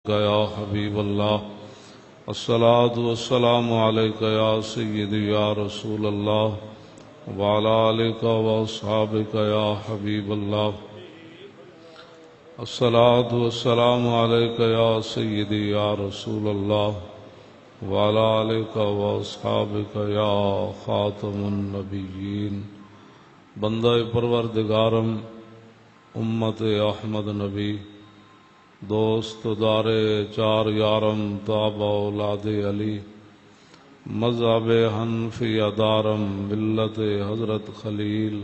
یا حبیب اللہ الصلاة والسلام علیک یا سیدی یا رسول اللہ وعلی آلک واصحابک یا حبیب اللہ الصلاة والسلام علیک یا سیدی یا رسول اللہ وعلی آلک واصحابک یا خاتم النبیین بندہ پروردگارم امت احمد نبی دوست دار چار یارم تاب اولاد علی مذہب حنفی دارم ملت حضرت خلیل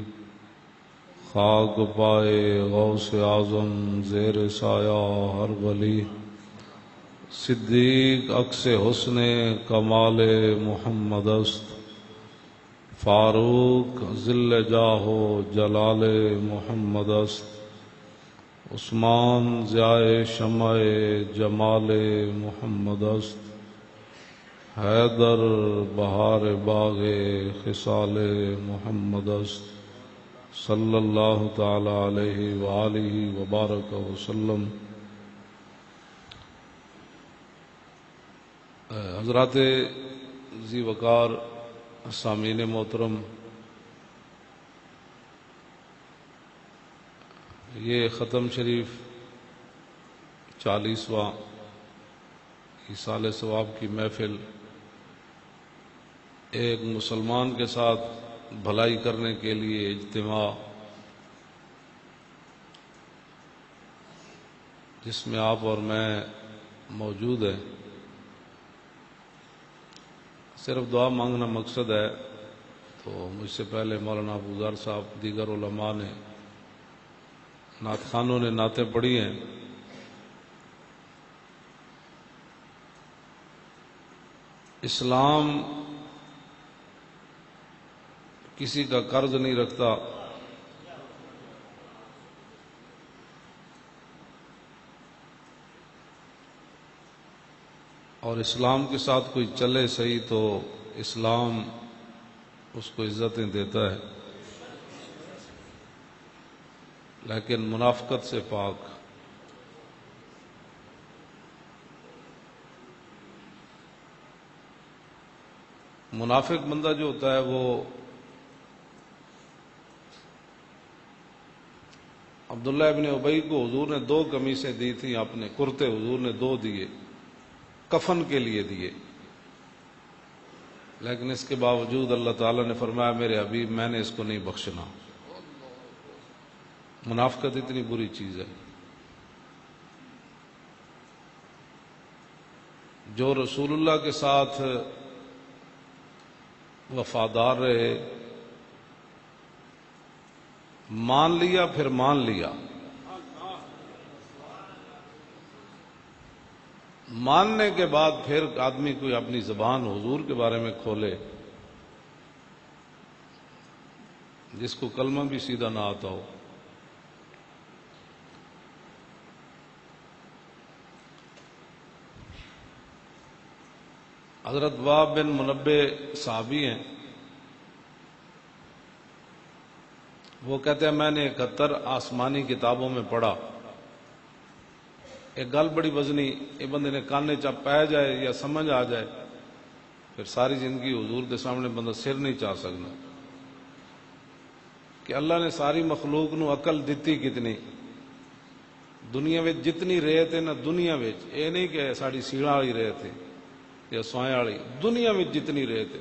خاک پائے غوث اعظم زیر سایہ ہر ولی صدیق عکس حسن کمال محمد است فاروق ذل جاہ و جلال محمد است عثمان ضیاء شمع جمال محمد است حیدر بہار باغ خصال محمد است صلی اللہ تعالی علیہ وآلہ وبارک وسلم۔ حضرات ذی وقار سامعین محترم، یہ ختم شریف 40واں ایصال ثواب کی محفل ایک مسلمان کے ساتھ بھلائی کرنے کے لیے اجتماع، جس میں آپ اور میں موجود ہیں، صرف دعا مانگنا مقصد ہے۔ تو مجھ سے پہلے مولانا ابوذر صاحب، دیگر علماء نے، نعت خوانوں نے نعتیں پڑھی ہیں۔ اسلام کسی کا قرض نہیں رکھتا، اور اسلام کے ساتھ کوئی چلے صحیح تو اسلام اس کو عزتیں دیتا ہے، لیکن منافقت سے پاک۔ منافق بندہ جو ہوتا ہے وہ عبداللہ ابن ابی کو حضور نے 2 قمیصیں دی تھیں، اپنے کرتے حضور نے 2 دیے، کفن کے لیے دیے، لیکن اس کے باوجود اللہ تعالیٰ نے فرمایا میرے حبیب میں نے اس کو نہیں بخشنا۔ منافقت اتنی بری چیز ہے۔ جو رسول اللہ کے ساتھ وفادار رہے، مان لیا پھر مان لیا، ماننے کے بعد پھر آدمی کوئی اپنی زبان حضور کے بارے میں کھولے، جس کو کلمہ بھی سیدھا نہ آتا ہو۔ حضرت وہب بن منبع صحابی ہیں، وہ کہتے ہیں میں نے 71 آسمانی کتابوں میں پڑھا، ایک گل بڑی وزنی یہ بندے نے کانے چا پہ جائے یا سمجھ آ جائے، پھر ساری زندگی حضور کے سامنے بندہ سر نہیں چاہ سکنا، کہ اللہ نے ساری مخلوق نو عقل دیتی کتنی، دنیا میں جتنی ریت ہے نا، دنیا میں یہ نہیں کہ ساری سیڑھا والی ریت ہے یا سوئیں والی، دنیا میں جتنی ریت ہے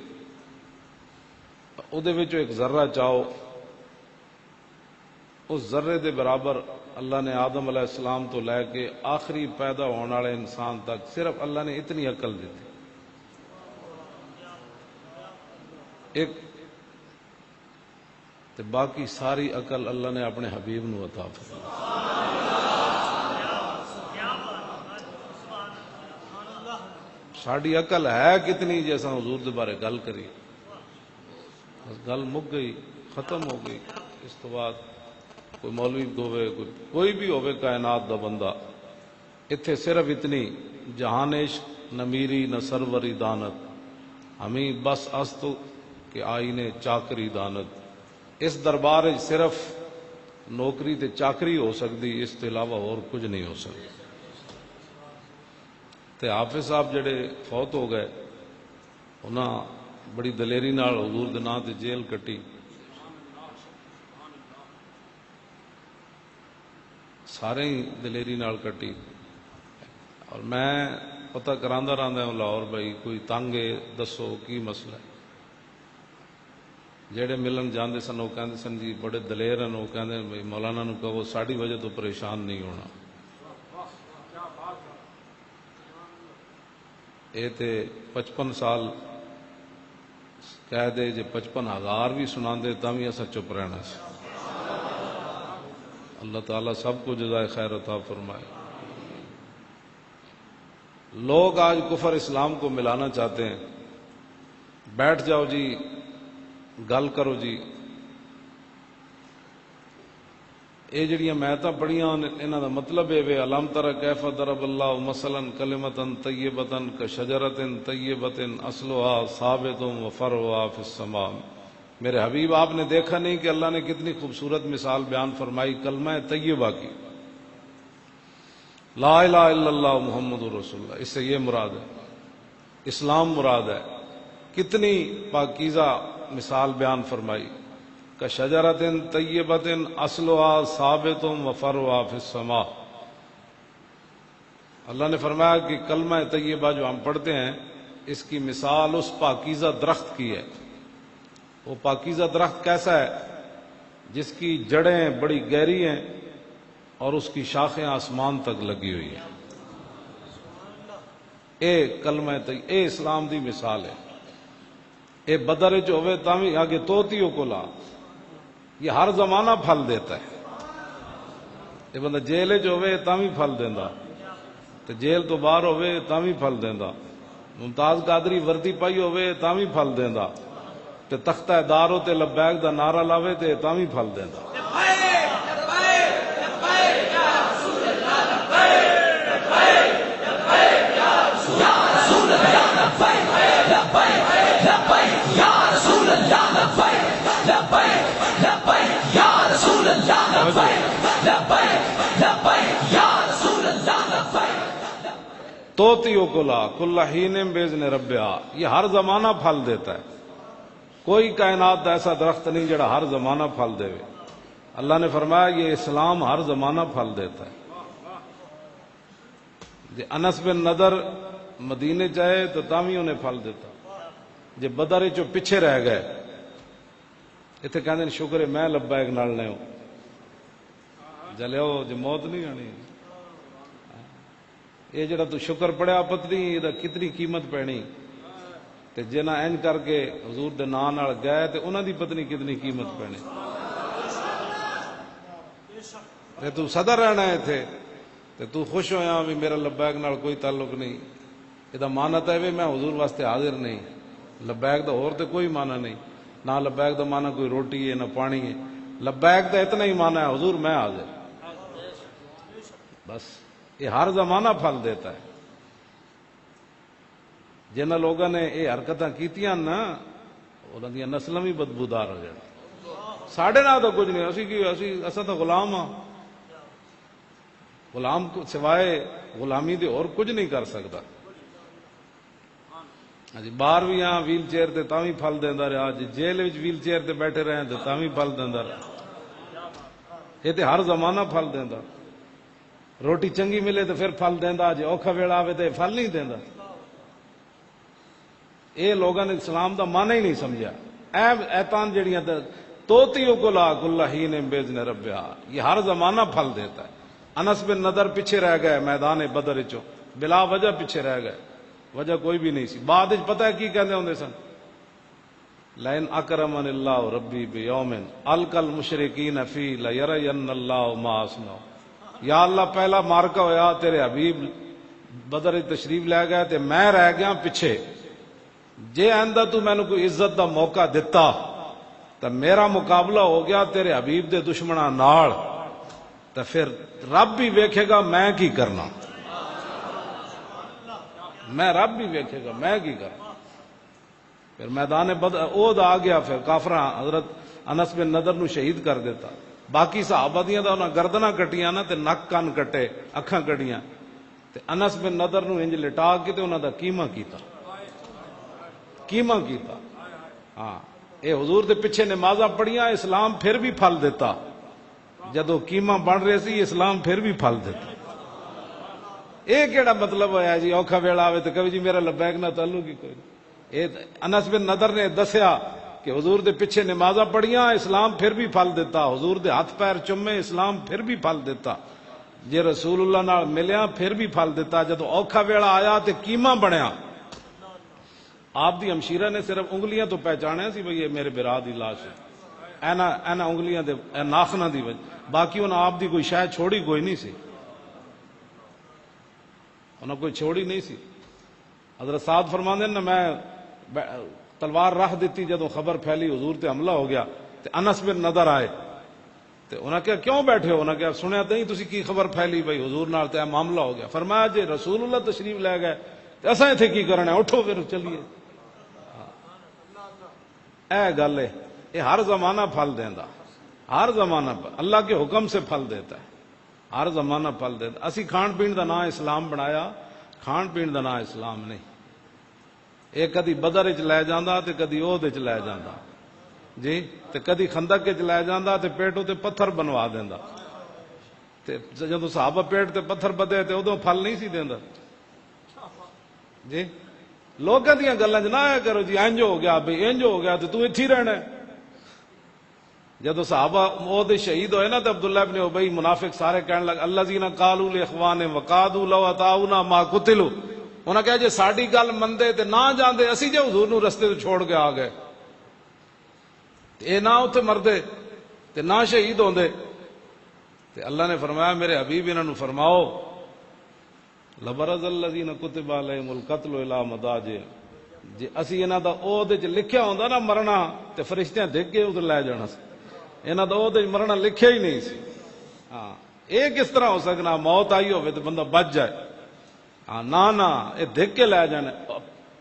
او دے وچوں ایک ذرہ چاہو، اس ذرے دے برابر اللہ نے آدم علیہ السلام تو لے کے آخری پیدا ہونے والے انسان تک صرف اللہ نے اتنی عقل دی تھی، ایک تے باقی ساری عقل اللہ نے اپنے حبیب نو عطا فرمائی۔ ساڑی عقل ہے کتنی جیسا حضور دے بارے گل کری، گل مک گئی، ختم ہو گئی۔ اس تو بعد کوئی مولوی ہوئے، کوئی بھی ہوئے کائنات دا بندہ، اتھے صرف اتنی جہان عشق نہ میری نہ سروری دانت، ہمیں بس است کہ آئینے چاکری دانت۔ اس دربار صرف نوکری تے چاکری ہو سکتی، اس کے علاوہ اور کچھ نہیں ہو سکتا۔ تے حافظ صاحب جڑے فوت ہو گئے انہاں بڑی دلیری نال حضور دے نام تے جیل کٹی، سارے ہی دلیری نال کٹی۔ اور میں پتہ کراندا رہندا ہوں لاہور بھائی کوئی تنگ ہے دسو کی مسئلہ ہے۔ جڑے ملن جاندے سن وہ کہندے سن جی بڑے دلیر ہیں، وہ کہندے بھائی مولانا نو کہو ساڈی وجہ تو پریشان نہیں ہونا۔ اے تے 55 سال کہہ دے جے 55,000 بھی سناندے تاں بھی اسا چپ رہنا سی۔ اللہ تعالیٰ سب کو جزائے خیر عطا فرمائے۔ لوگ آج کفر اسلام کو ملانا چاہتے ہیں، بیٹھ جاؤ جی گل کرو جی۔ یہ جڑیاں میتاں پڑھیاں انہاں دا مطلب ہے وے الم تر کیف ضرب اللہ مثلا کلمۃ طیبۃ کشجرۃ طیبۃ اصلها ثابت وفرعها فی السماء۔ میرے حبیب آپ نے دیکھا نہیں کہ اللہ نے کتنی خوبصورت مثال بیان فرمائی کلمہ طیبہ کی، لا الہ الا اللہ محمد رسول اللہ، اس سے یہ مراد ہے، اسلام مراد ہے۔ کتنی پاکیزہ مثال بیان فرمائی، کشجرۃ طیبۃ اصلها ثابت وفرعها فی السماء۔ اللہ نے فرمایا کہ کلمہ طیبہ جو ہم پڑھتے ہیں اس کی مثال اس پاکیزہ درخت کی ہے۔ وہ پاکیزہ درخت کیسا ہے؟ جس کی جڑیں بڑی گہری ہیں اور اس کی شاخیں آسمان تک لگی ہوئی ہیں۔ اے کلمہ طیبہ، اے اسلام دی مثال ہے۔ اے بدر جو ہوئے تاوی آگے توتیوں کو لا، یہ ہر زمانہ پھل دیتا ہے۔ یہ بندہ جیل جو ہوئے تاوی پھل دیندا، تے جیل تو باہر ہوئے تاوی پھل دیندا، ممتاز قادری وردی پائی ہوئے تاوی پھل دیندا، تے تختہ دارو تے لبیک دا نعرہ لاوے تے تاوی پھل دیندا۔ توتیوں کو لا کل حین باذن ربہا، یہ ہر زمانہ پھل دیتا ہے۔ کوئی کائنات کا ایسا درخت نہیں جڑا ہر زمانہ پھل دے۔ اللہ نے فرمایا یہ اسلام ہر زمانہ پھل دیتا ہے۔ جی انس بن نضر مدینے جائے تو تاوی انہیں پھل دیتا، جی بدر چو پیچھے رہ گئے اتنے کہتے شکر ہے میں لبیک نال لے ہوں جلو جو موت نہیں آنی۔ یہ جڑا تو شکر پڑیا پتنی یہ کتنی قیمت پینی، تے جنہ این کر کے حضور دے نام نال گئے تے انہاں دی پتنی کتنی قیمت پینی۔ تے تو صدر رہنا ہے تھے تے تو خوش ہویا بھی میرا لبیک نال کوئی تعلق نہیں۔ یہ مانت ہے میں حضور واسطے حاضر نہیں، لبیک دا اور تے کوئی معنی نہیں، نہ لبیک دا معنی کوئی روٹی ہے نہ پانی ہے، لبیک دا اتنا ہی معنی ہے حضور میں حاضر۔ بس یہ ہر زمانہ پھل دیتا ہے۔ جنہ لوگوں نے یہ حرکتاں کیتیاں نا انہاں دی نسلاں بھی بدبودار ہو جان۔ ساڈے نال تو کچھ نہیں، اساں تو غلام ہاں، غلام کو سوائے غلامی دے اور کچھ نہیں کر سکتا۔ جی باہر بھی ہاں ویل چیئر تے تاں بھی پھل دیندا رہا، جی جیل وچ ویل چیئر تے بیٹھے رہے تے تاں بھی پھل دیندا رہا۔ یہ تے ہر زمانہ پھل دیندا۔ روٹی چنگی ملے تو پھر پھل دیندا، جی اوکھا ویلا آوے تے پھل نہیں دیندا۔ اے لوگوں نے اسلام دا معنی ہی نہیں سمجھا۔ ایتان جڑیاں توتیوں کو لا کل حین باذن ربہا، یہ ہر زمانہ پھل دیتا ہے۔ انس بن نضر پیچھے رہ گئے میدان بدر چوں، بلا وجہ پیچھے رہ گئے، وجہ کوئی بھی نہیں سی۔ بعد وچ پتہ ہے کی کہندے ہوندے سن؟ لئن اکرمن اللہ ربی بیوم القى المشرکین فی لیرین اللہ ما اصنع۔ یا اللہ پہلا مارکا ہویا تیرے حبیب بدر تشریف لے گئے تے میں رہ گیا پیچھے، جے آئندہ تو میں نے کوئی عزت دا موقع دیتا تو میرا مقابلہ ہو گیا تیرے حبیب دے دشمناں نال، تو پھر رب بھی ویکھے گا میں کی کرنا، میں رب بھی ویکھے گا میں کی کرنا۔ پھر میدان احد آ گیا، پھر کافراں حضرت انس بن نضر نو شہید کر دیتا۔ باقی صحابہ دیاں دا انہاں گردناں کٹیاں نا تے نک کن کٹے، اکھاں کٹیاں، تے انس بن نضر نو انج لٹا کے تے انہاں دا کیما کیتا ہاں اے حضور دے پیچھے نمازاں پڑھیاں، اسلام پھر بھی پھل دیتا، جدو کیما بن رہے سی اسلام پھر بھی پھل دیتا۔ اے کیڑا مطلب ہویا جی اوکھا ویلا آوے تے کہے جی میرا لبیک نہ تعلق ہی کوئی نہیں۔ اے انس بن نضر نے دسیا کہ حضور دے پیچھے نمازاں پڑھیاں، اسلام پھر بھی پھل دیتا، حضور دے ہاتھ پیر چومے، اسلام پھر بھی پھل دیتا، جے رسول اللہ نال ملیا پھر بھی پھل دیتا، جدو اوکھا ویلا آیا تے کیما بنیا۔ آپ دی ہمشیرہ نے صرف انگلیاں تو پہچانیا سی بھئی یہ میرے برا دی لاش ہے، اینا انگلیاں دے ناخنا دی وجہ، باقی انہاں آپ دی کوئی شاید چھوڑی کوئی نہیں سی، انہاں کوئی چھوڑی نہیں سی۔ حضرت سعد فرماندے نا میں تلوار رکھ دیتی جدو خبر پھیلی حضور تے حملہ ہو گیا تے انس بن نضر آئے تے انہاں کہا کیوں بیٹھے ہو؟ انہاں کہا سنیا تے نہیں تسی کی خبر پھیلی بھئی حضور نال تے معاملہ ہو گیا۔ فرمایا جے رسول اللہ تشریف لے گئے تے اساں ایتھے کی کرنا ہے، اٹھو پھر چلیے۔ اے گل ہے، یہ ہر زمانہ پھل دیندا، ہر زمانہ اللہ کے حکم سے پھل دیتا ہے، ہر زمانہ پھل دیتا۔ اسی کھان پین دا نام اسلام بنایا، کھان پین دا نام اسلام نہیں۔ یہ کدی بدر وچ لے جاندا تے کدی اود وچ لے جاندا جی، تے کدی خندق وچ لے جاندا تے پیٹوں تے پتھر بنوا دیندا، تے جدوں صحابہ پیٹ تے پتھر بدے تے ادوں پھل نہیں سی دیندا جی۔ لوگاں دیاں گلاں چ نہ آیا کرو جی انج ہو گیا بھئی انج ہو گیا تے تو ایتھے ہی رہنا ہے۔ جدو صحابہ اود شہید ہوئے نا تے عبداللہ ابن ابی منافق سارے کہنے لگ الذین قالوا لاخوانہم وقعدوا لو اطاعونا ما قتلوا، انہاں کہا جے ساڈی گل مندے تے نہ جاندے اسی جے حضور نو رستے تے چھوڑ کے آ گئے تے نہ اوتھے مردے تے نہ شہید ہوندے۔ تے اللہ نے فرمایا میرے حبیب انہاں نو فرماؤ لبرز الذین کتب علیہم القتل الی مضاجعہم، جے اسی انہاں دا عہد وچ لکھیا ہوندا نا مرنا تے فرشتیاں دیکھ کے ادھر لے جانا سی، انہاں دا عہد وچ مرنا لکھیا ہی نہیں سی۔ ہاں یہ کس طرح ہو سکنا موت آئی ہوئے تو بندہ بچ جائے؟ ہاں نہ یہ دیکھ کے لے جانا۔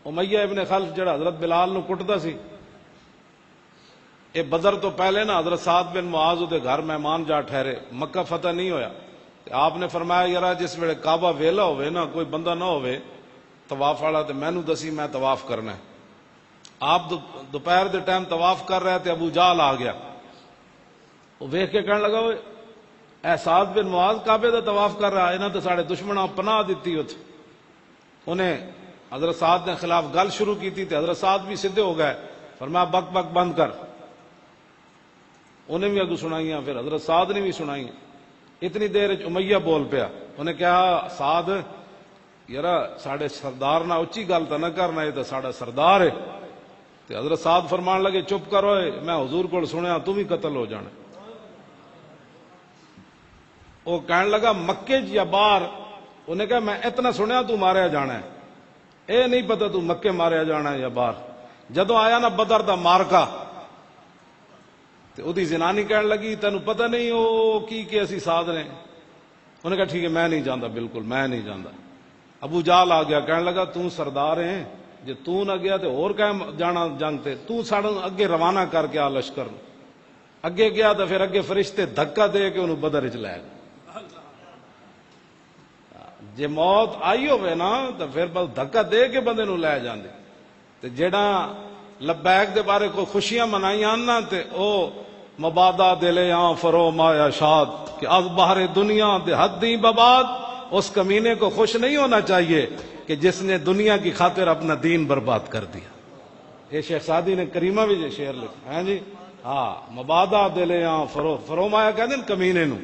امیہ ابن خلف جڑا حضرت بلال نو کٹدا سی، اے بدر تو پہلے نا حضرت سعد بن معاذ دے گھر مہمان جا ٹھہرے، مکہ فتح نہیں ہویا، آپ نے فرمایا یارا جس ویلے کعبہ ویلا ہوئے نا کوئی بندہ نہ ہوئے طواف والا تے مینوں دسی میں طواف کرنا ہے۔ آپ دوپہر دے ٹائم طواف کر رہے تے ابو جہل آ گیا، وہ ویکھ کے کہنے لگا اے سعد بن معاذ کعبے دا طواف کر رہا ہے، انہاں تے ساڈے دشمناں پناہ دتی اوتھے۔ انہیں حضرت سعد نے خلاف گل شروع کی تھی تے حضرت سعد بھی سدھے ہو گئے، فرمایا بک بک بند کر۔ انہیں بھی اگو سنائیاں، پھر حضرت سعد نے بھی سنائیاں۔ اتنی دیر امیہ بول پیا، انہیں کہا سعد یارا ساڈے سردار نہ اچھی گل تو نہ کرنا، یہ تو ساڈا سردار ہے۔ تے حضرت سعد فرمان لگے چپ کرو، میں حضور کو سنیا تو بھی قتل ہو جانا۔ وہ کہنے لگا مکے یا باہر؟ انہیں کہا میں اتنا سنیا تو ماریا جانا ہے، اے نہیں پتا تو مکے ماریا جانا ہے یا باہر۔ جدو آیا نا بدر دا مارکا تے او دی زنانی کہنے لگی تینوں پتہ نہیں او کی اسی ساتھ نے؟ انہیں کہا ٹھیک ہے میں نہیں جاندا، بالکل میں نہیں جاندا۔ ابو جہل آ گیا کہنے لگا تو سردار ہے، جے تو نہ گیا تے اور کہہ جانا جنگ تے، تو ساڑھا اگے روانہ کر کے آ لشکر اگے گیا تو پھر اگے فرشتے دھکا دے کے انہوں بدر وچ لے گئے۔ جے موت آئی ہوئے نا تو پھر بس دھکا دے کے بندے نو لے جاندے۔ تے جیڑا لبیک دے بارے کو خوشیاں منائیاں نا تے او مبادا دلے آن فرو مایا شاد کہ از باہر دنیا دے حدی بباد، اس کمینے کو خوش نہیں ہونا چاہیے کہ جس نے دنیا کی خاطر اپنا دین برباد کر دیا۔ یہ شیخ سعدی نے کریمہ بھی یہ شعر لکھا ہے جی، ہاں مبادا دلے آن فرو مایا کہتے ہیں کمینے نو،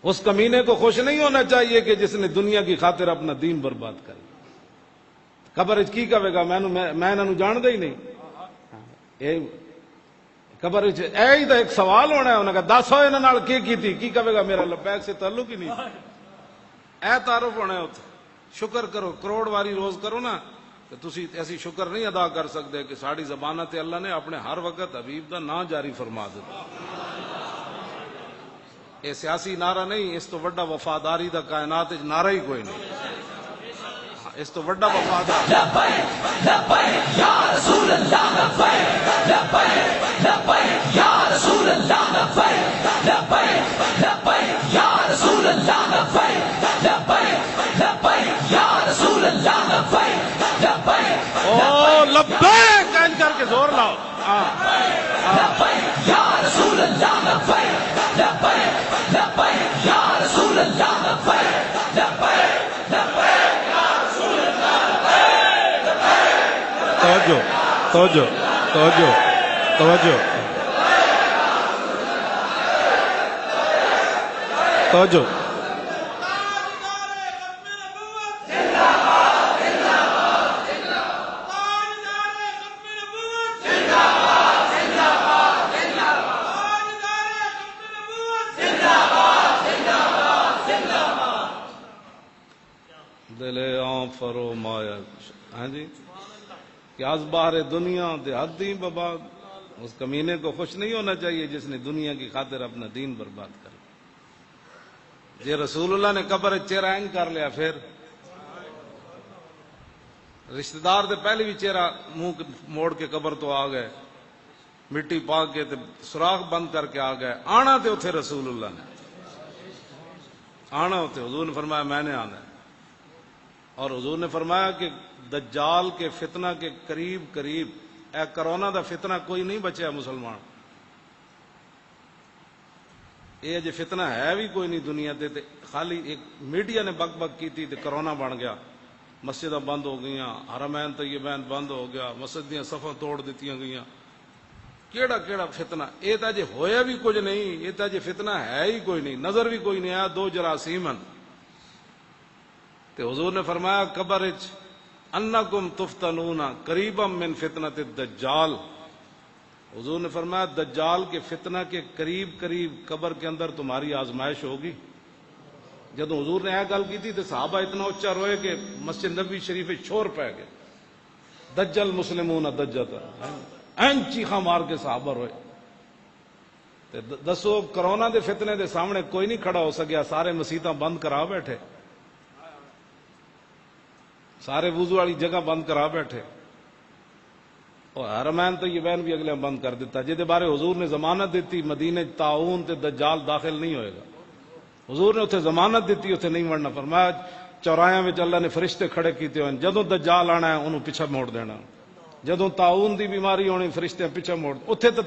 اس کمینے کو خوش نہیں ہونا چاہیے کہ جس نے دنیا کی خاطر اپنا دین برباد کر دیا۔ قبر کی کہے گا میں انہوں جان دے ہی نہیں، قبر ہی تو ایک سوال ہونا ہے، انہوں نے کہا دس ہوئے انہوں نے کی کہے گا میرا لبیک سے تعلق ہی نہیں، اے تعارف ہونا ہے۔ شکر کرو، کروڑ واری روز کرو نا تو تسی ایسی شکر نہیں ادا کر سکتے کہ ساڑی زبانہ تے اللہ نے اپنے ہر وقت حبیب دا نا جاری فرما دیتا۔ یہ سیاسی نعرہ نہیں، اس تو وڈا وفاداری دا کائنات نعرہ ہی کوئی نہیں، اس تو وڈا وفادار لبیک لبیک یا رسول اللہ، لبیک لبیک لبیک یا رسول اللہ، لبیک لبیک لبیک یا رسول اللہ، لبیک لبیک لبیک زور لاؤ. لبیک یا رسول اللہ لبیک لبیک لبیک یا رسول اللہ لبیک لبیک لبیک یا رسول اللہ لبیک لبیک. توجہ توجہ توجہ توجہ توجہ. دل آن فرو مایا. ہاں جی کہ از باہر دنیا دے حدی بابا. اس کمینے کو خوش نہیں ہونا چاہیے جس نے دنیا کی خاطر اپنا دین برباد کر. جی رسول اللہ نے قبر چہرہ اینگ کر لیا پھر رشتہ دار دے پہلے بھی چہرہ منہ موڑ کے قبر تو آ گئے, مٹی پا کے تے سوراخ بند کر کے آ گئے. آنا تے اتھے رسول اللہ نے آنا ہوتے. حضور نے فرمایا میں نے آنا ہے. اور حضور نے فرمایا کہ دجال کے فتنہ کے قریب قریب اے کرونا دا فتنہ کوئی نہیں بچیا مسلمان. یہ جی فتنہ ہے بھی کوئی نہیں دنیا تے خالی ایک میڈیا نے بک بک کی تھی تے کرونا بن گیا. مسجداں بند ہو گئیاں, حرمین طیبین بند ہو گیا, مسجد دیاں صفاں توڑ دیتیاں گئیاں. کیڑا کیڑا فتنہ. یہ تو جی ہویا بھی کچھ نہیں, یہ تو جی فتنہ ہے ہی کوئی نہیں, نظر بھی کوئی نہیں آیا. دو جراثیمن تے حضور نے فرمایا قبر اچ انکم تفتنون قریبا من فتنۃ الدجال. حضور نے فرمایا دجال کے فتنہ کے قریب قریب قبر کے اندر تمہاری آزمائش ہوگی. جب حضور نے یہ گل کی تھی تو صحابہ اتنا اچا روئے کہ مسجد نبی شریف شور پہ گئے. دجل مسلمون دجت این چیخاں مار کے صحابہ روئے. دسو کرونا دے فتنے دے سامنے کوئی نہیں کھڑا ہو سکیا. سارے مسیتاں بند کرا بیٹھے, سارے وضو والی جگہ بند کرا بیٹھے, اور حرمین طیبین بھی اگلے بند کر دیتا. جہدے بارے حضور نے ضمانت دیتی مدینے طاعون تے دجال داخل نہیں ہوئے گا. حضور نے اتنے ضمانت دیتی, اتنے نہیں مرنا. فرمایا چوراہاں میں اللہ نے فرشتے کھڑے کیتے ہوئے, جدوں دجال آنا ہے انہوں پیچھا موڑ دینا. جدوں طاعون دی بیماری ہونی فرشتے پیچھا موڑ. اتنے تو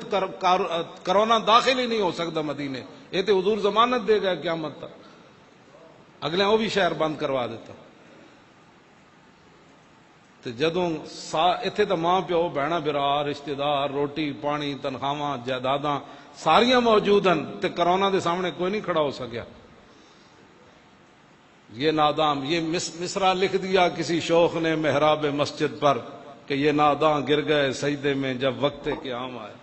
کرونا داخل ہی نہیں ہو سکتا مدینے. یہ تو حضور ضمانت دے گا قیامت تک. اگلے وہ بھی شہر بند کروا دیتا. جدوں اتنے تو ماں پیو بہنا برا رشتہ دار روٹی پانی تنخواہ جائیداداں ساریاں موجود ہیں, تے کرونا دے سامنے کوئی نہیں کھڑا ہو سکیا. یہ نادام, یہ مصرع لکھ دیا کسی شوخ نے محراب مسجد پر کہ یہ ناداں گر گئے سجدے میں جب وقت قیام آئے.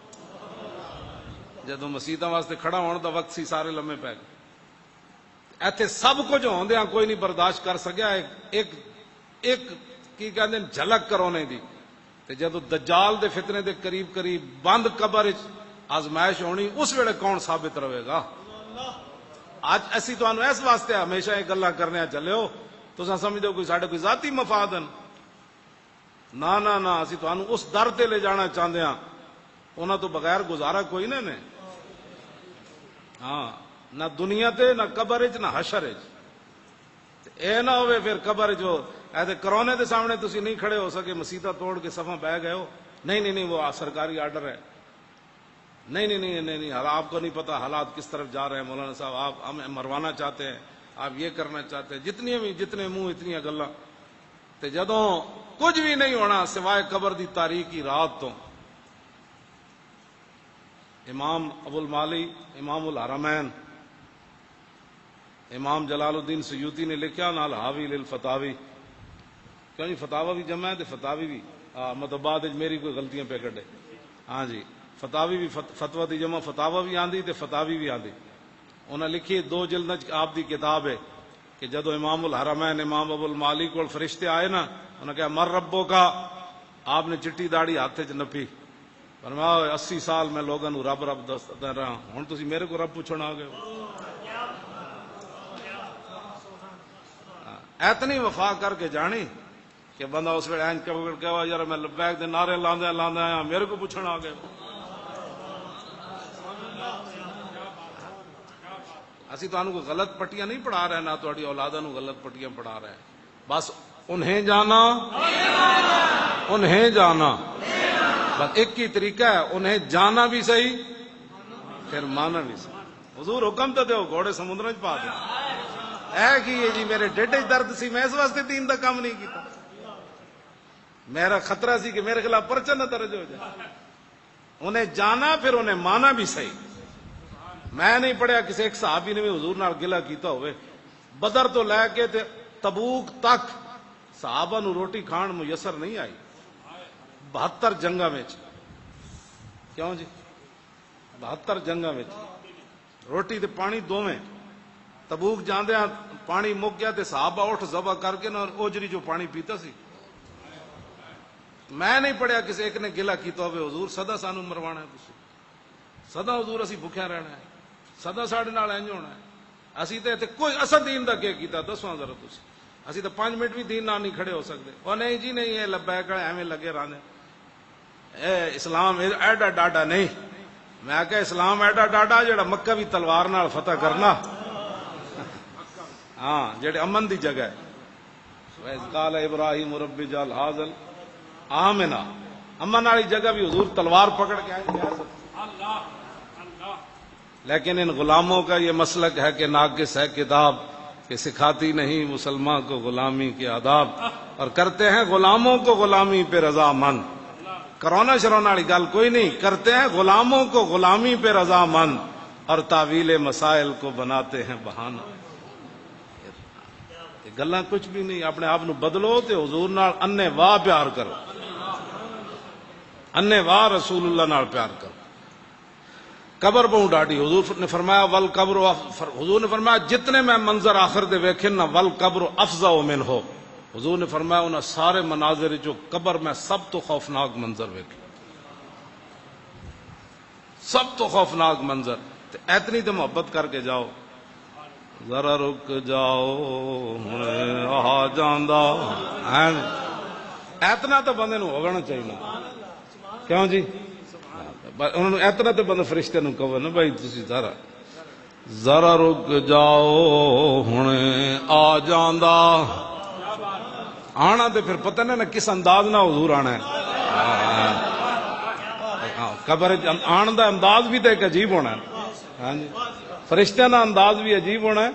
جدوں مسیتاں واسطے کھڑا ہونے دا وقت سی سارے لمے پے گئے. ایتھے سب کچھ ہوندیاں کوئی نہیں برداشت کر سکیا. ایک کی کہندے جھلک کرونے دی. تے جدو دجال دے فتنے دے قریب قریب بند قبر آزمائش ہونی, اس ویلے کون ثابت رہے گا. آج اسی تو اس واسطے ہمیشہ یہ گلاں کرنے چلے ہو تو سمجھ دو کوئی ساڈے کوئی ذاتی مفاد ہیں. نہ نہ نہ, اسی تو اس در تے لے جانا چاہتے ہیں. انہاں تو بغیر گزارا کوئی نہ نے. ہاں, نہ دنیا تے نہ قبر نہ حشر. اے نہ ہوئے پھر قبر جو ایسے کرونے دے سامنے تسی نہیں کھڑے ہو سکے, مسیتہ توڑ کے صفاں بہ گئے ہو. نہیں وہ سرکاری آرڈر ہے. نہیں آپ کو نہیں پتا حالات کس طرف جا رہے ہیں. مولانا صاحب آپ ہمیں مروانا چاہتے ہیں, آپ یہ کرنا چاہتے ہیں. جتنے منہ اتنی گلاں. تے جدوں کچھ بھی نہیں ہونا سوائے قبر دی تاریکی رات تو. امام ابو المالی امام الحرمین امام جلال الدین سیوطی نے لکھا نال حاوی للفتاوی. کیوں جی فتاوی بھی جمع ہے تے فتاوی بھی مطلب بعد میری کوئی غلطیاں پہ کڈے. ہاں جی, فتاوی بھی فتوی دی جمع فتاوا بھی آندی تے فتاوی بھی آندی. انہاں لکھی 2 جلد آپ دی کتاب ہے کہ جدو امام الحرمین امام ابو المالی کو فرشتے آئے نا, انہوں نے کہا مر ربوں کا. آپ نے چٹی داڑھی ہاتھ چ نپی, فرمایا 80 سال میں لوگوں نو رب رب دستا رہا, ہن تسی میرے کو رب پوچھن آ گئے ہو. اتنی وفا کر کے جانی کہ بندہ اس ویلے اینج کہوا یار میں لبیک دے نعرے لاندے آیا, میرے کو پوچھن آ گئے. اسی تانوں کوئی غلط پٹیاں نہیں پڑھا رہے, نہ تہاڈی اولاداں نو غلط پٹیاں پڑھا رہے ہیں. بس انہیں جانا بس ایک ہی طریقہ ہے، انہیں جانا بھی صحیح پھر مانا بھی صحیح. حضور حکم تو دیو گھوڑے سمندر چ پا دے اے کی جی میرے ڈیڈے درد سی میں اس واسطے دین دا کام نہیں کیتا، میرا خطرہ سی کہ میرے خلاف پرچہ نہ درج ہو جائے. انہیں جانا پھر انہیں مانا بھی صحیح. میں نہیں پڑھیا کسی ایک صحابی نے بھی حضور نال گلا کیتا ہوئے. بدر تو لے کے تے تبوک تک صحابہ نو روٹی کھان میسر نہیں آئی 72 جنگاں وچ. کیوں جی 72 جنگاں وچ روٹی تے پانی دوویں. تبوک جاندیاں پانی مک گیا تے صحابہ اٹھ ذبح کر کے نا اوجری جو پانی پیتا سی. میں نہیں پڑھیا کسی ایک نے گلا کیتا ہوئے حضور سدا سانو مروانا ہے تسی، سدا حضور اسی بھکھیا رہنا ہے، سدا ساڈے نال انج ہونا ہے. اسی تے کوئی اصل دین دا کیا کیتا دسو ذرا تسی. اسی تو 5 منٹ بھی دین نال نہیں کھڑے ہو سکتے. او نہیں جی نہیں یہ لبیک ایویں لگے رہنے اے اسلام ایڈا ڈاڈا نہیں. میں کہ اسلام ایڈا ڈاڈا جڑا مکہ بھی تلوار نال فتح کرنا، ہاں جڑے امن دی جگہ ہے. وَإِذْ قَالَ إِبْرَاهِيمُ رَبِّ اجْعَلْ هَٰذَا آمنا، امن والی جگہ بھی حضور تلوار پکڑ کے آئے جا سکتے. لیکن ان غلاموں کا یہ مسلک ہے کہ ناقص ہے کتاب کہ سکھاتی نہیں مسلمان کو غلامی کے آداب، اور کرتے ہیں غلاموں کو غلامی پہ رضامند. کرونا شرونا والی گل کوئی نہیں، کرتے ہیں غلاموں کو غلامی پہ رضامند اور تعویل مسائل کو بناتے ہیں بہانہ. گلاں کچھ بھی نہیں. اپنے آپ نو بدلو تے حضور نال انے واہ پیار کرو، انے واہ رسول اللہ نال پیار کرو. قبر بہوں ڈاڈی حضور نے فرمایا ول قبر، حضور نے فرمایا جتنے میں منظر آخر دے ویکھے نا ول قبر افضع من ہو. حضور نے فرمایا انہاں سارے مناظر جو قبر میں سب تو خوفناک منظر ویکھے، سب تو خوفناک منظر. اتنی تو محبت کر کے جاؤ، ذرا رک جاؤ ہن آ جاندا ہے. اتنا تو بندے نو ہونا چاہیے. کیوں جی انہوں نے اتنا تو بندہ فرشتے نو کہو نا بھائی تسی ذرا رک جاؤ ہن آ جاندا. آنا تو پھر پتہ نہیں نا کس انداز نہ حضور آنا ہے. قبر آن دا انداز بھی تو ایک عجیب ہونا ہے. ہاں جی فرشتہ نا انداز بھی عجیب ہونا ہے.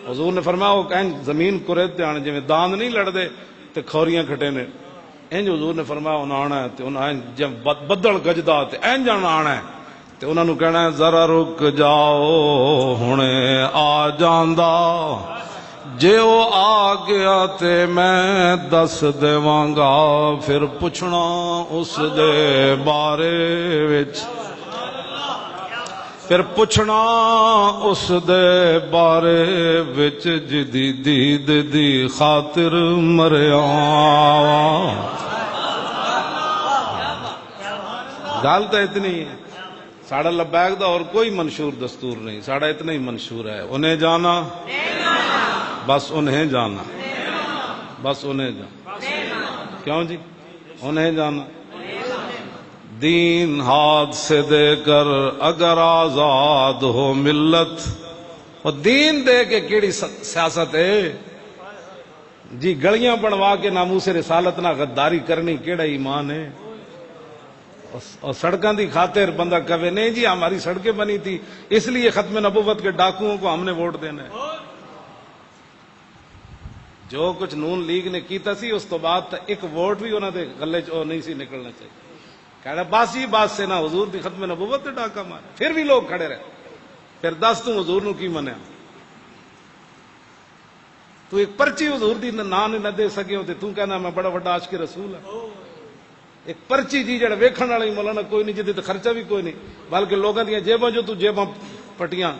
حضور نے فرمایا وہ زمین کرید تے آنے جویں داند نہیں لڑدے تے کھوریاں کھٹے نے انج. حضور نے فرمایا انہاں آنا ہے تے انہاں جب بدل گجدا تے انج آنا ہے تے انہاں نو کہنا ہے ذرا رک جاؤ ہن آ جاندا. جے او آ گیا تے میں دس دیواں گا پھر پوچھنا اس دے بارے وچ، پھر پوچھنا اس دے بارے وچ جدی دید دی خاطر مریا. گل تو اتنی ہے. ساڑا لبیک دا اور کوئی منشور دستور نہیں، ساڑا اتنا ہی منشور ہے انہیں جانا بس انہیں جانا، بس انہیں جانا. کیوں جی انہیں جانا. دین ہاتھ سے دے کر اگر آزاد ہو ملت، اور دین دے کے کیڑی سیاست ہے جی. گلیاں بنوا کے ناموس رسالت نہ غداری کرنی کیڑا ایمان ہے. اور سڑکاں دی خاطر بندہ کہے نہیں جی ہماری سڑکیں بنی تھی اس لیے ختم نبوت کے ڈاکوؤں کو ہم نے ووٹ دینا ہے. جو کچھ نون لیگ نے کیتا سی اس تو بعد ایک ووٹ بھی انہوں نے گلے چ نہیں سی نکلنا چاہیے. کہنا بس ہی بات سے نا حضور دی ختم نبوت تے ڈاکہ مارے. پھر بھی لوگ کھڑے رہے. پھر دس تو حضور نو کی منیا؟ تو ایک پرچی حضور دی نام نہ دے سکے ہو تو کہنا میں بڑا بڑا عاشق رسول ہے. ایک پرچی جی جڑا ویکھن والا مولانا کوئی نہیں جدی تے خرچہ بھی کوئی نہیں بلکہ لوگاں دی جیباں جو تو جیباں پٹیاں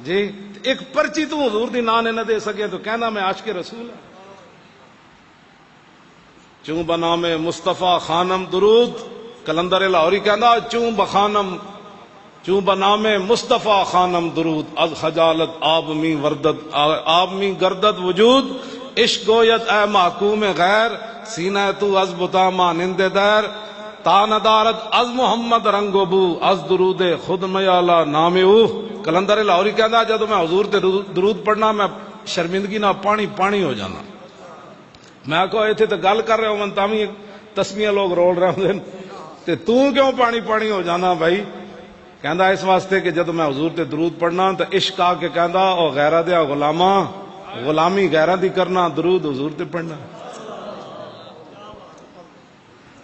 جی. ایک پرچی تو حضور دی نام نہ دے سکے تو کہنا میں عاشق رسول ہے. چوں بنام مصطفیٰ خانم درود کلندر لاہوری کہنا چوں بخانم چوں بنام مصطفیٰ خانم درود از خجالت آب می وردت آب می گردت وجود عشق گویت اے محکوم غیر سینہ تو از بتا مانند در تا ندارت از محمد رنگ و بو از درود خود میالا نام او. کلندر لاہوری کہنا جب میں حضور تے درود پڑھنا میں شرمندگی نہ پانی پانی ہو جانا. میں کہو ایتھے تو گل کر رہے ہو من تامی تسمیاں لوگ رول رہے ہوں تے تو کیوں پانی پانی ہو جانا بھائی؟ کہندا اس واسطے کہ جدو میں حضور تے درود پڑھنا تو عشق آ کے کہندا او غیرہ دیا غلاماں، غلامی غیرہ دی کرنا، درود حضور تے پڑھنا۔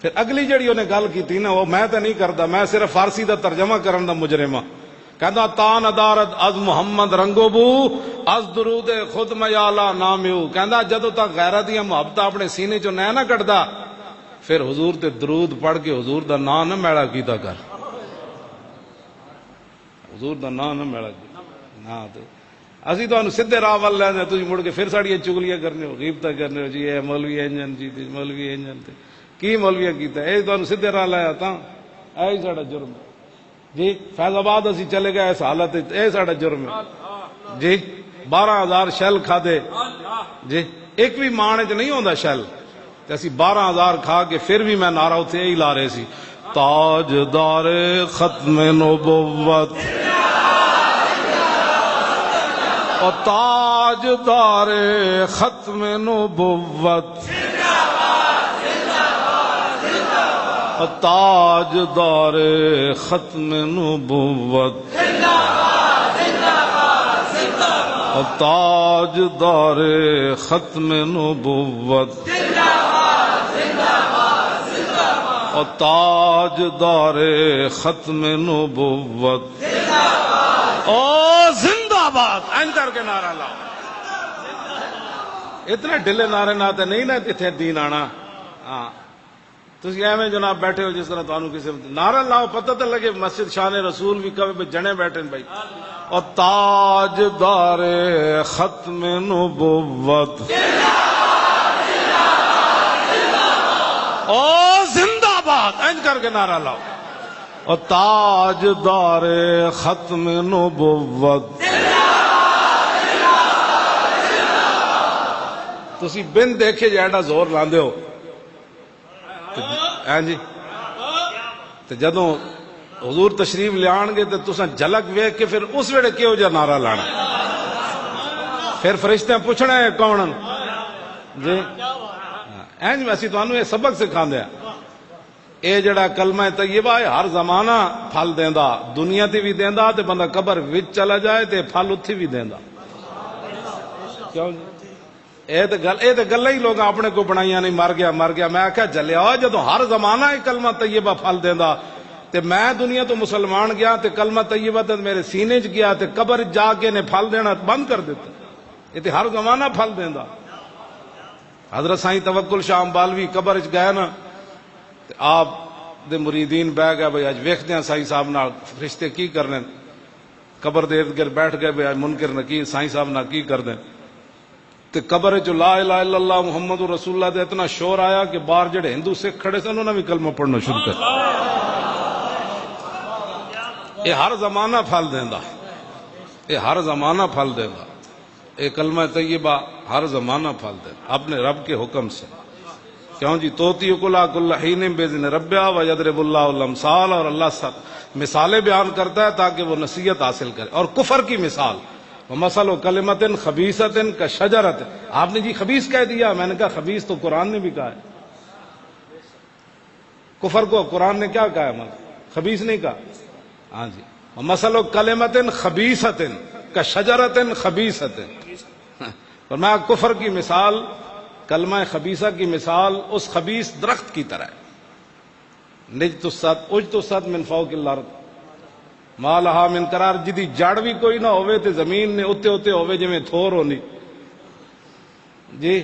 پھر اگلی جڑی انہیں گل کی نا، وہ میں تو نہیں کرتا، میں صرف فارسی دا ترجمہ کرن دا مجرمہ۔ کہندا تان ادارت از محمد رنگو بو از درود خود میالا نامیو۔ کہندا جدو تک غیرت دیا محبت اپنے سینے چو نہ کٹدا، پھر حضور تے درود پڑھ کے حضور دا نام نہ میڑا کیتا کر، حضور دا نام نہ میڑا کیتا نا۔ تے اسی تو سیدھے راہ ول لے جاندے، تسی مڑ کے پھر ساڑیاں چگلیاں کرنے ہو، غیبتاں کرنے ہو، جی اے مولوی انجن جی مولوی انجن تے کی مولویہ کیتا ہے؟ اے تو سیدھے راہ لایا تھا، اے ساڑا جرم ہے جی۔ فیض آباد اسی چلے گئے اس حالت، اے ساڑا جرم ہے جی۔ 12,000 شیل کھا دے جی، ایک بھی مانے چ نہیں ہوندا شیل، تے اسی 12,000 کھا کے پھر بھی میں نعرہ اتھے ہی لا رہے سی، تاجدار ختم نبوت اور تاجدار ختم نبوت، تاجدار ختم نبوت، تاجدار ختم نبوت، تاجدار ختم نبوت، او زندہ باد این کر کے نعرہ لاؤ۔ اتنے ڈلے نعرے ناتے نہیں نا اتنے دین آنا۔ ہاں تسی ایویں جناب بیٹھے ہو جس طرح تانوں کسی نعرہ لاؤ، پتہ تو لگے مسجد شان رسول بھی کبھی جنے بیٹھے بھائی۔ اور تاجدار ختم نبوت او زندہ باد این کر کے نعرہ لاؤ، اور تاجدار ختم نبوت۔ تسی بن دیکھے جیڑا زور لاندے ہو جی، تو جدوں حضور تشریف لے آن گے تو تساں جھلک ویکھ کے پھر اس ویلے کیہو جا نعرہ لانا، پھر فرشتے پوچھنا ہے کون جی۔ اینج اسی تانوں یہ سبق سکھاندے ہیں، اے جڑا کلمہ طیبہ ہے ہر زمانہ پھل دیندا، دنیا تے بھی دیندا تے بندہ قبر وچ چلا جائے تے پھل اتھی بھی دیندا۔ کیوں جی؟ اے تے گلاں ہی لوگ اپنے کو بنائیاں نہیں، مر گیا۔ میں آکھیا جلیا جدوں ہر زمانہ یہ کلمہ طیبہ پھل دیندا تے میں دنیا تو مسلمان گیا تے کلمہ طیبہ تے میرے سینے چ گیا تے قبر جا کے نے پھل دینا بند کر دیتا، یہ تے ہر زمانہ پھل دیندا۔ حضرت سائیں توکل شاہ امبالوی قبر چ گئے نا تے آپ دے مریدین بہ گئے بھائی اج ویکھدے ہیں سائیں صاحب نال فرشتے کی کرنے، قبر دے ارد گرد بیٹھ گئے بھائی منکر نکیر سائیں صاحب نال کی کر دیں، تے قبر چ لا الہ الا اللہ محمد رسول اللہ دے اتنا شور آیا کہ باہر جڑے ہندو سکھ کھڑے سن انہوں نے بھی کلمہ پڑھنا شروع کر۔ یہ ہر زمانہ پھل دیندا، یہ ہر زمانہ پھل دیندا، یہ کلمہ طیبہ ہر زمانہ پھل دیندا اپنے رب کے حکم سے۔ کیوں جی؟ توتی کلا کل حین باذن ربها ویضرب اللہ الامثال، اور اللہ مثالیں بیان کرتا ہے تاکہ وہ نصیحت حاصل کرے۔ اور کفر کی مثال وَمَثَلُ كَلِمَةٍ خَبِيثَةٍ كَشَجَرَةٍ، آپ نے جی خبیث کہہ دیا، میں نے کہا خبیث تو قرآن نے بھی کہا ہے، کفر کو قرآن نے کیا کہا ہے؟ خبیث نہیں کہا۔ ہاں جی، وَمَثَلُ كَلِمَةٍ خَبِيثَةٍ كَشَجَرَةٍ خَبِيثَةٍ، فرمایا کفر کی مثال، کلمہ خبیثہ کی مثال اس خبیث درخت کی طرح ہے، نجتست اجتست من فوق الارض ما لہا من قرار، جدی جڑ بھی کوئی نہ ہوئے تے زمین نے اتے اتے ہوئے جویں تھور ہونی جی،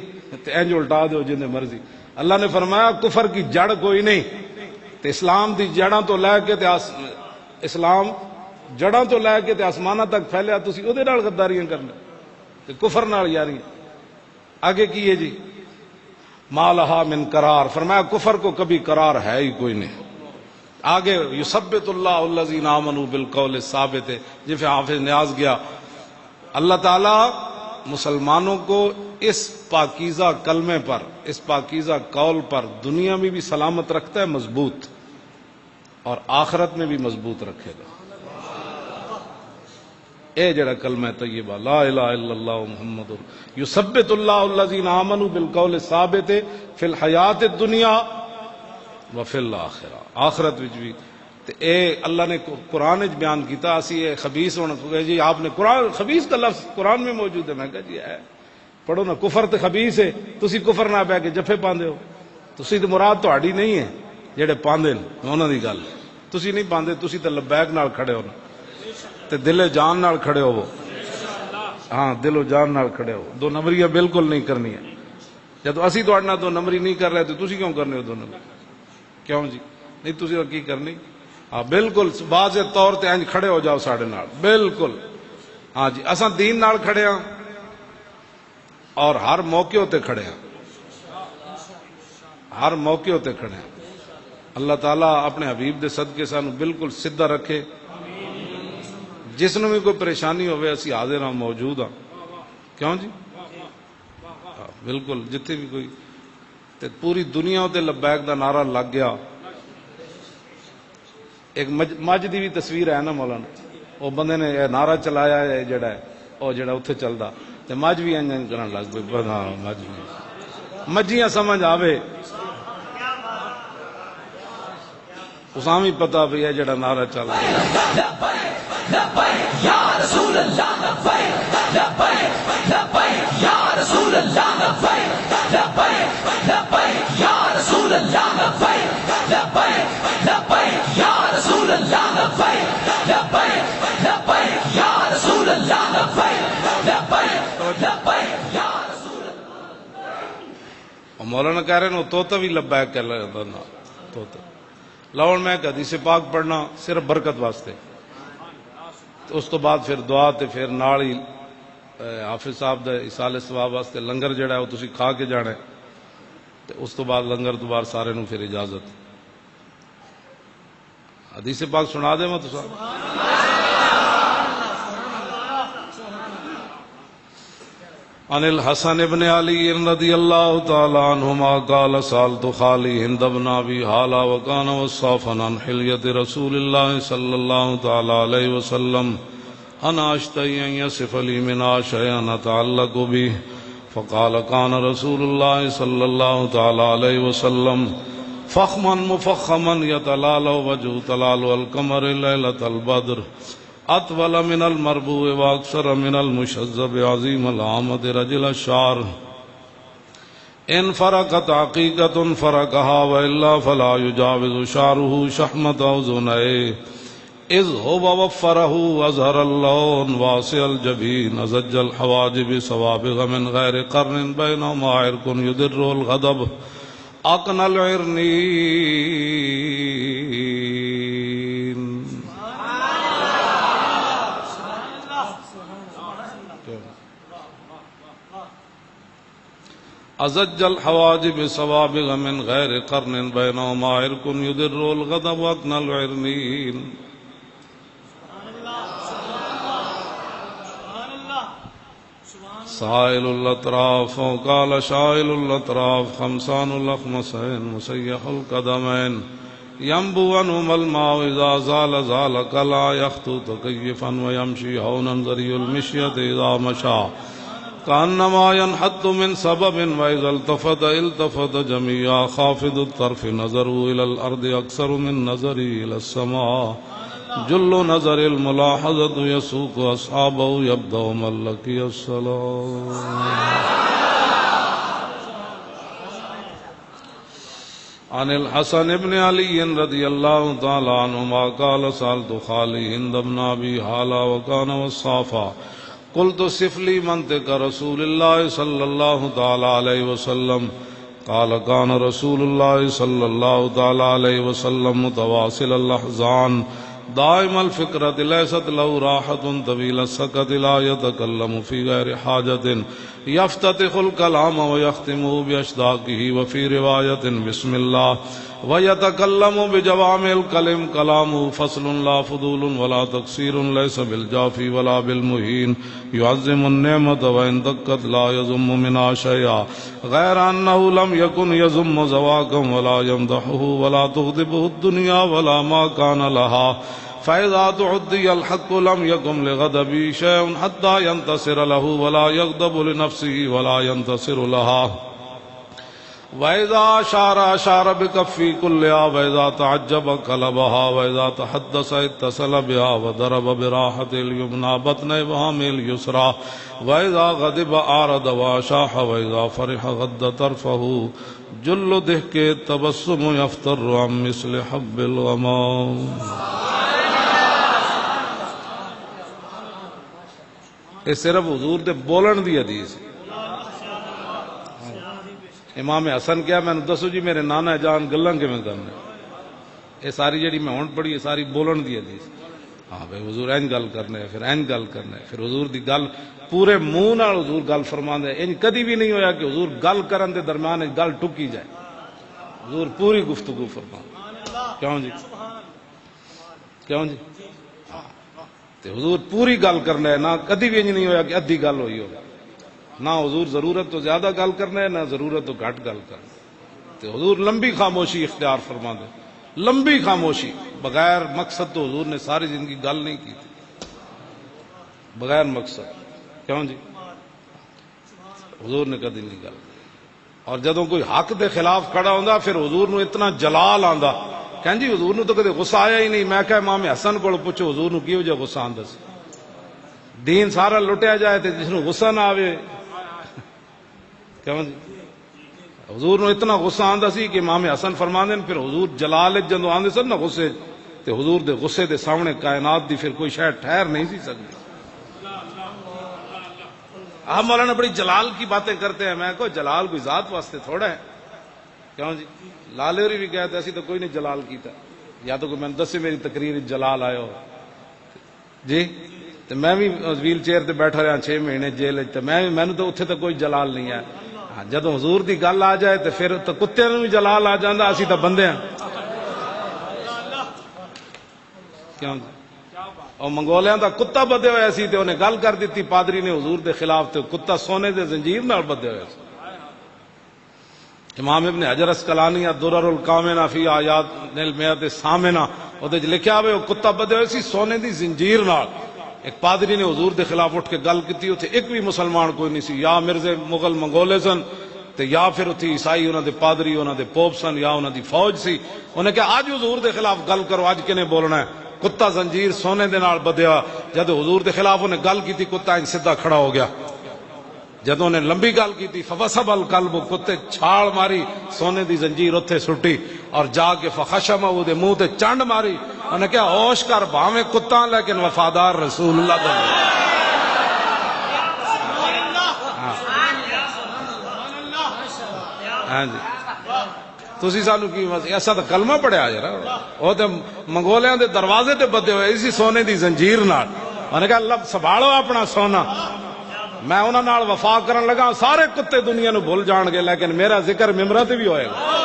تے انج الٹا دو جن مرضی۔ اللہ نے فرمایا کفر کی جڑ کوئی نہیں، تے اسلام دی جڑاں تو لے کے تے اسلام جڑاں تو لے کے تے آسماناں تک پھیلیا، تسی اودے نال غداریاں کرنا تے کفر نال یاریاں۔ آگے کی ہے جی؟ ما لہا من قرار، فرمایا کفر کو کبھی قرار ہے ہی کوئی نہیں۔ آگے یثبت اللہ الذین آمنوا بالقول الثابت، جیسے حافظ نیاز گیا، اللہ تعالیٰ مسلمانوں کو اس پاکیزہ کلمے پر، اس پاکیزہ قول پر دنیا میں بھی سلامت رکھتا ہے مضبوط، اور آخرت میں بھی مضبوط رکھے گا۔ اے جڑا کلمہ طیبہ لا الہ الا اللہ محمد، یثبت اللہ الذین آمنوا بالقول الثابت فی الحیات الدنیا وفی الآخرہ، آخرت وچ بھی۔ تے اے اللہ نے قرآن وچ بیان کیتا، اسی اے خبیث ہونا جی آپ نے قرآن خبیث کا لفظ قرآن میں موجود ہے، میں کہا جی ہے پڑھو نا، کفر تے خبیث ہے، تسی کفر نہ بہ کے جفے پاندے ہو، تسی تے مراد تہاڈی نہیں ہے جڑے پاندے نے انہاں دی گل، تسی نہیں پاندے، تسی تے لبیک نال کھڑے ہو تے دل جان نال کھڑے ہو، ہاں دل و جان نال کھڑے ہو، دو نمبریاں بالکل نہیں کرنی ہے۔ جب اسی تہاڈے نال دو نمبری نہیں کر رہے تو تسی کیوں کرنے ہو دو نمبری؟ کیوں جی نہیں تسی کی کرنی؟ ہاں بالکل واضح طور تے انج کھڑے ہو جاؤ ساڈے نال، بالکل ہاں جی اساں دین نال کھڑے ہاں اور ہر موقع تے کھڑے ہاں، ہر موقع تے کھڑے ہیں۔ اللہ تعالیٰ اپنے حبیب دے صدقے سانو بالکل سیدھا رکھے، جس نو بھی کوئی پریشانی ہوئے اسی حاضر ہاں، موجود ہاں، کیوں جی بالکل جتھے بھی کوئی تے پوری دنیا تے لبیک دا نعرہ لگ گیا۔ ایک مجھ دی بھی تصویر ہے نا مولانا، وہ بندے نے یہ نعرہ چلایا ہے جڑا ہے وہ جڑا اتھے چلدا تے مجھ بھی انج کرن لگ پئی، ہاں مجھ بھی مجھیاں سمجھ آوے اساں بھی پتہ بھی ہے جڑا نعرہ چل رہا ہے۔ لبیک لبیک یا رسول اللہ، لبیک لبیک لبیک یا رسول اللہ، لبیک لبیک لبیک یا رسول اللہ، لبیک لبیک لبیک یا رسول اللہ، لبیک لبیک لبیک یا رسول اللہ، لبیک لبیک لبیک یا رسول اللہ۔ اور مولانا کہہ رہے ہیں وہ طوطا بھی لبیک کہہ رہا نا طوطا۔ لاؤ میں ایک حدیث پاک پڑھنا صرف برکت واسطے، اس تو بعد پھر دعا تے پھر نال ہی حافظ صاحب دے ایصال ثواب واسطے لنگر جڑا ہے وہ تسی کھا کے جانا ہے تے اس تو بعد لنگر تو بعد سارے نو پھر اجازت۔ حدیث پاک سنا دے میں تساں۔ عن الحسن بن علی رضی اللہ تعالی عنہما قال سألت خالی ہند بن ابی حالہ وکان وصافا عن حلیت رسول اللہ صلی اللہ تعالی علیہ وسلم انا اشتہی ان یصف لی منہا شیئا اتعلق به فقال كان رسول اللہ صلی اللہ تعالی علیہ وسلم فخما مفخما يتلالى وجه تلال القمر ليلة البدر اطول من المربوع واکثر من المشذب عظیم العامد رجل الشعر ان فرقت عقیقت فرقها والا فلا يجاوز شعره شحمة اذنيه اذ هو وفره واظهر اللون واسع الجبين ازج الحواجب سوابغ من غیر قرن بينهما عرق يدر الغضب اقن العرنين ازج الحواجب سوابغ من غیر قرن بینهما عرق يدر الغضب واقن العرنين سائل الاطراف وقال شائل الاطراف خمسان الاخمسين مسيح القدمين ينبو عنهما الماء اذا زال زال كلا يخطو تكيفا ويمشي هونا ذري المشية اذا مشى كأنما ينحط من سبب وإذا التفت التفت جميعا خافض الطرف نظروا إلى الأرض أكثر من نظري إلى السماء جل نظر الملاحظة يسوق أصحابه يبدأ من لقي الصلاة عن الحسن بن علي رضي الله تعالى عنهما قال سألت خالي هند بن أبي حالة وكان وصافا قلت صف لي منطق رسول الله صلى الله تعالى عليه وسلم قال كان رسول الله صلى الله تعالى عليه وسلم متواصل الأحزان دائم الفكرة ليست له راحة طويل السكت لا يتكلم في غير حاجة يفتتح الكلام ويختمه بأشداقه وفي رواية بسم الله ويتكلم بجوامع الكلم كلامه فصل لا فضول ولا تقصير ليس بالجافي ولا بالمهين يعظم النعمة وإن دقت لا يذم منها شيئا غير أنه لم يكن يذم زواكا ولا يمدحه ولا تغضبه الدنيا ولا ما كان لها فإذا تعدي الحق لم يكن لغضبه شيء حتى ينتصر له ولا يغضب لنفسه ولا ينتصر لها وَإِذَا أَشَارَ أَشَارَ بِكَفِّهِ كُلِّهَا وَإِذَا تَعَجَّبَ قَلَبَهَا وَإِذَا تَحَدَّثَ اتصل بها وضرب براحة اليمنى بطن إبهام اليسرى وإذا غضب أعرض وأشاح وإذا فرح غض طرفه جل ضحك التبسم يفتر عن مثل حب الغمام. یہ صرف حضور دے بولن دی حدیث ہے. امام حسن کیا میں نے دسو جی میرے نانا جان گلاں کیویں کرنے. یہ ساری جڑی میں ہن پڑھی یہ ساری بولن دی حدیث. ہاں بھائی حضور این گل کرنے پھر این گل کرنے پھر حضور دی گل پورے منہ نال حضور گل فرماندے. انج کدی بھی نہیں ہویا کہ حضور گل کرن دے درمیان گل ٹکی جائے. حضور پوری گفتگو فرماندے. کیوں جی کیوں جی تے حضور پوری گل کرنا ہے. نہ کدی بھی انج نہیں ہویا کہ ادھی گل ہوئی ہو. نہ حضور ضرورت تو زیادہ گل کرنا ہے نہ ضرورت تو گھٹ گل کرنا. تے حضور لمبی خاموشی اختیار فرما دے. لمبی خاموشی بغیر مقصد. تو حضور نے ساری زندگی گل نہیں کی تھی بغیر مقصد. کیوں جی حضور نے کدی نہیں گل. اور جدوں کوئی حق دے خلاف کھڑا ہوندا پھر حضور نو اتنا جلال آندا. کہیں جی حضور نو تو کدی غصہ آیا ہی نہیں. میں کہ امام حسن کو پوچھو حضور نو کیوں جا غصہ آندا سی. دین سارا لٹیا جائے تے جس نو غصہ نہ آوے. کیوں جی حضور نو اتنا غصہ آندا سی کہ امام حسن فرماندے پھر حضور جلال جدوں آندے سن نا غصے تے حضور دے غصے دے سامنے کائنات دی پھر کوئی شے ٹھہر نہیں سی سکتی. آپ مولانا بڑی جلال کی باتیں کرتے ہیں. میں کہو جلال کوئی ذات واسطے تھوڑا ہے. کیوں جی لالے ہوری بھی کہتے ایسی تو کوئی نہیں جلال کیتا. یا تو کوئی میں دسے میری تقریر جلال آیا ہو جی. تو میں بھی ویل چیئر تے بیٹھا رہا 6 مہینے جیل میں تو اتنے تو کوئی جلال نہیں ہے. جب حضور دی گل آ جائے تو پھر تو کتے نوں بھی جلال آ جاندہ. اسی تو بندے ہیں. کیوں جی اور منگولیاں دا کتا بدے ہوئے سی تے انہیں گل کر دیتی پادری نے حضور دے خلاف تے کتا سونے دے زنجیر نال بدے ہوئے سی. امام ابن حجر اسقلانی الدرر الکامنہ فی آیات المئۃ الثامنہ اودے وچ لکھیا ہوئے وہ کتا بدے ہوئے سی سونے دی زنجیر نال. ایک پادری نے حضور دے خلاف اٹھ کے گل کی. اتنے ایک بھی مسلمان کوئی نہیں سی. یا مرزے مغل منگولے سن تے یا پھر اتھی عیسائی انہوں دے پادری انہوں دے پوپ سن یا انہوں دی فوج سی. انہیں کہا آج حضور دے خلاف گل کرو. آج کنے بولنا ہے. کتا زنجیر سونے دے نال بدیا. جد حضور دے خلاف انہیں گل کی تھی کتا ان سیدھا کھڑا ہو گیا. جدوں نے لمبی گل کی تھی فوسب القلب کتے چھاڑ ماری سونے دی زنجیر اتھے سٹی اور جا کے فخشم او دے منہ تے چانڈ ماری. انہیں کہا ہوش کر بھاویں کتا لیکن وفادار رسول اللہ دا. ہاں جی تسی سانو کی ایسا تو کلمہ پڑھیا جرا. وہ تے منگولیاں دے دروازے تے بدے ہوئے اسی سونے دی زنجیر نال. انہیں کہا اللہ سنبھالو اپنا سونا. میں انہاں نال وفا کرن لگا سارے کتے دنیا نو بھول جان گے لیکن میرا ذکر ممبراں تے بھی ہوئے گا.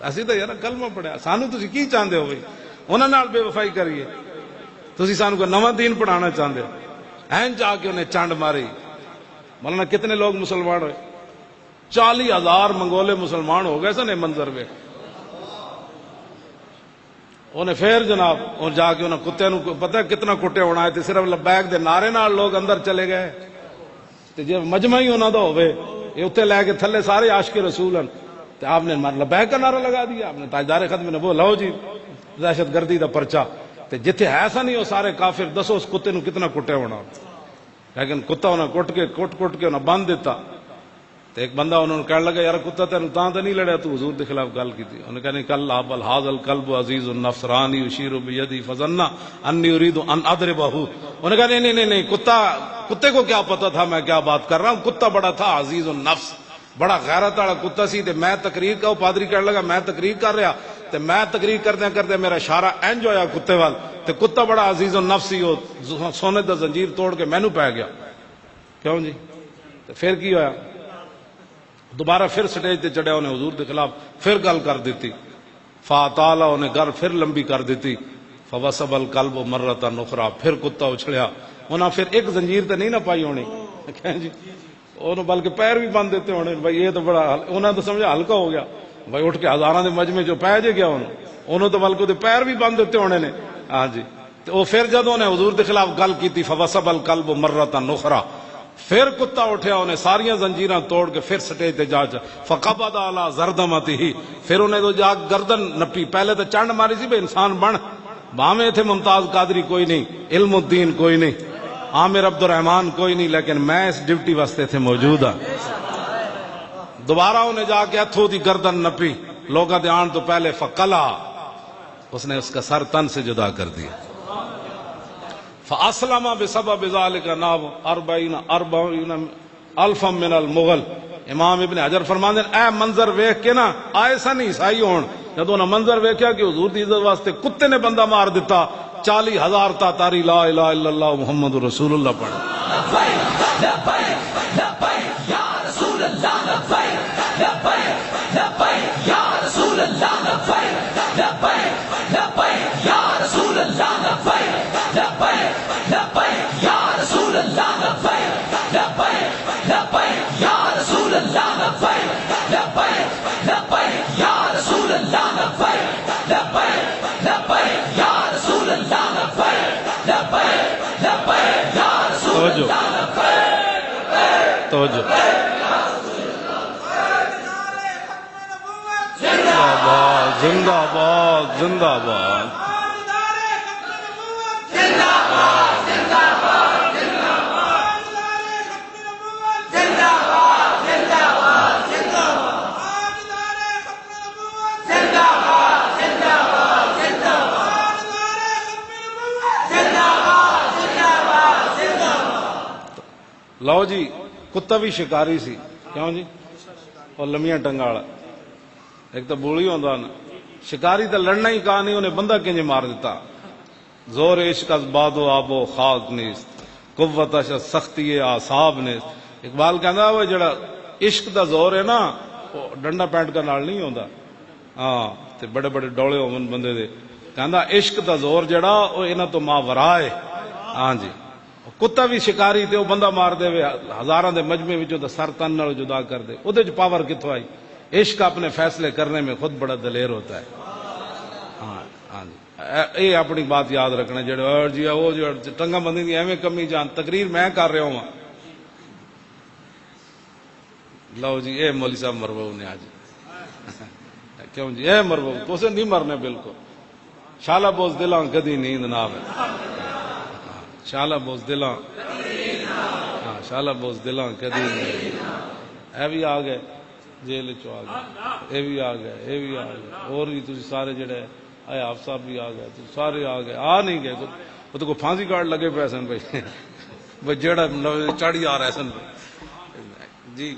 اسی تو یار کلمہ پڑھیا. سانو تسی کی چاہندے ہو بھائی انہاں نال بے وفائی کریے. تسی سانو کو نواں دین پڑھانا چاہندے ہو. این جا کے انہیں چانڈ ماری. مولانا کتنے لوگ مسلمان ہوئے 40,000 منگولے مسلمان ہو گئے سن. منظر میں انہیں پھر جناب اور جا کے انہیں کتے نو پتہ کتنا کٹے ہونا ہے. صرف لبیک دے نعرے نال لوگ اندر چلے گئے. جی مجمع ہی انہوں دا ہوئے یہ اتنے لے کے تھلے سارے عاشق رسول ہیں. آپ نے لبیک کا نعرہ لگا دیا. آپ نے تاجدار ختم نے وہ لو جی دہشت گردی دا پرچہ. جتھے ایسا نہیں وہ سارے کافر. دسو اس کتے نو کتنا کٹے ہونا. لیکن کتا انہیں کٹ کے انہیں باندھ دیتا. تو ایک بندہ انہوں نے کہنے لگا یار کتا تینوں تاں تے نہیں لڑیا تو حضور دے خلاف گل کی تھی. انہوں نے کہا نہیں کل بل ھذا القلب عزیز النفس رانی یشیر بیدی فظن انی اريد ان اضربہ. انہوں نے کہا نہیں کتے کو کیا پتا تھا میں کیا بات کر رہا ہوں. کتا بڑا تھا عزیز النفس بڑا غیرت والا کتا سی. تے میں تقریر کا پادری کہنے لگا میں تقریر کر رہا تے میں تقریر کردے میرا اشارہ انج ہویا کتے وال تے کتا بڑا عزیز النفس سی. وہ سونے دا زنجیر توڑ کے مینوں پی گیا. کیوں جی پھر کی ہویا دوبارہ پھر سٹیج تے چڑھیا. انہیں حضور دے خلاف پھر گل کر دیتی. فاطال انہیں گل پھر لمبی کر دیتی. فوسب القلب مرۃ اخرى پھر کتا اچھڑیا. انہاں پھر ایک زنجیر تے نہیں نہ پائی ہونی جی انہوں بلکہ پیر بھی بند دیتے ہونے. بھائی یہ تو بڑا انہوں تو سمجھا ہلکا ہو گیا. بھائی اٹھ کے ہزاراں دے مجمع جو پہ جے گیا انہوں تو بلکہ دے پیر بھی بند دیتے ہونے نے. ہاں جی وہ پھر جدوں نے حضور دے خلاف گل کی تھی فوسب القلب مرۃ اخرى پھر کتا اٹھیا انہیں ساریاں زنجیراں توڑ کے پھر سٹیج تے جا فقبض علی زردمتہ، پھر انہیں تو جا گردن نپی. پہلے تو چنڈ ماری سی بے انسان بن، بامے تھے ممتاز قادری کوئی نہیں، علم الدین کوئی نہیں، عامر عبد الرحمان کوئی نہیں، لیکن میں اس ڈیوٹی واسطے تھے موجود ہاں. دوبارہ انہیں جا کے ہتھوں دی گردن نپی، لوگاں دے آن تو پہلے فقلا، اس نے اس کا سر تن سے جدا کر دیا. فاسلم بسبب ذلك ناب 40 الفا من المغل. امام ابن حجر فرماندے اے منظر ویکھ کے نا آئے سن عیسائی ہون، جدوں نہ منظر ویکھیا کہ حضور دی عزت واسطے کتے نے بندہ مار دیتا، 40,000 تا تاری لا الہ الا اللہ محمد رسول اللہ پڑھ. لبیک لبیک لبیک یا رسول اللہ، لبیک لبیک لبیک یا رسول اللہ، لبیک لبیک لبیک یا رسول اللہ، لبیک لبیک لبیک یا رسول اللہ، لبیک لبیک لبیک یا رسول اللہ، لبیک لبیک لبیک یا رسول اللہ، لبیک لبیک لبیک یا رسول اللہ، لبیک لبیک لبیک یا رسول اللہ. توجہ زندہ باد زندہ باد زندہ باد. لو جی کتا بھی شکاری سی، کیوں جی؟ اور لمیاں ٹنگا والا ایک تو بولی ہوندا نا، شکاری تو لڑنا ہی کہا نہیں، انہیں بندہ کنج مار دیتا. زور عشق از باد و آب و خاک نیست، قوت از سختی اعصاب نیست. اقبال کہندا وہ جڑا عشق دا زور ہے نا وہ ڈنڈا پینٹ کا نال نہیں ہوندا، ہاں تے بڑے بڑے ڈولے ہون بندے دے. کہندا عشق دا زور جڑا وہ انہاں تو ماورا ہے. ہاں جی کتا بھی شکاری تے وہ بندہ مار دے وے، ہزاراں دے مجمع وچوں تے سر تن نال جدا کر دے، اودے وچ پاور کتھوں آئی؟ عشق اپنے فیصلے کرنے میں خود بڑا دلیر ہوتا ہے. ہاں ہاں جی اے اپنی بات یاد رکھنا، جڑے اور جی وہ جو ٹنگا بندی دی ایویں کمی جان تقریر میں کر رہا ہوں. لو جی اے مولوی صاحب مربو نے آج کیوں جی اے مربو تو سے نہیں مرنے بالکل. شالہ بوز دلاں کدی نیند نہ آوے، شالہ بوز دلاں، ہاں شالہ بوز دلاں کدی نہیں. اے بھی آ گئے جیل چو آ گئے، اے بھی آ گئے، اے بھی آ گئے، اور بھی تسی سارے جڑے اے آپ صاحب بھی آ گئے، تسی سارے آ گئے. آ نہیں گئے وہ تو کوئی پھانسی کارڈ لگے پے سن بھائی جڑا چڑھی آ رہا سن جی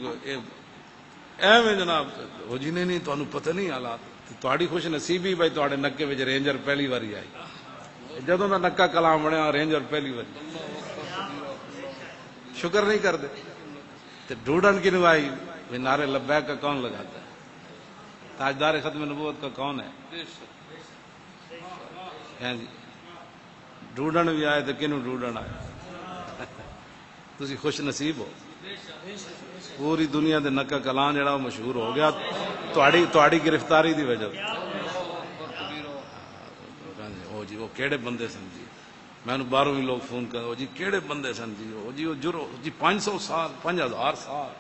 ایویں جناب وہ جی نہیں تمہیں پتہ نہیں حالات. تہاڈی خوش نصیبی بھائی تہاڈے نکے وچ رینجر پہلی واری آئی، جدوں دا نکا کلام بنیا رینجر پہلی واری. شکر نہیں کرتے تو ڈھونڈن کی نوائی نعرے لبیک کا کون لگاتا ہے؟ تاجدار ختم نبوت کا کون ہے؟ جی ڈھونڈن بھی آئے تو کنوں ڈھونڈن آئے؟ تسی خوش نصیب ہو. پوری دنیا دے نکا کلام جڑا مشہور ہو گیا تہاڈی گرفتاری دی وجہ. او جی وہ کیڑے بندے سن جی، میں نے باہروں بھی لوگ فون کر او جی کیڑے بندے سن جی، او جی وہ جرم جی 500 سال 5000 سال،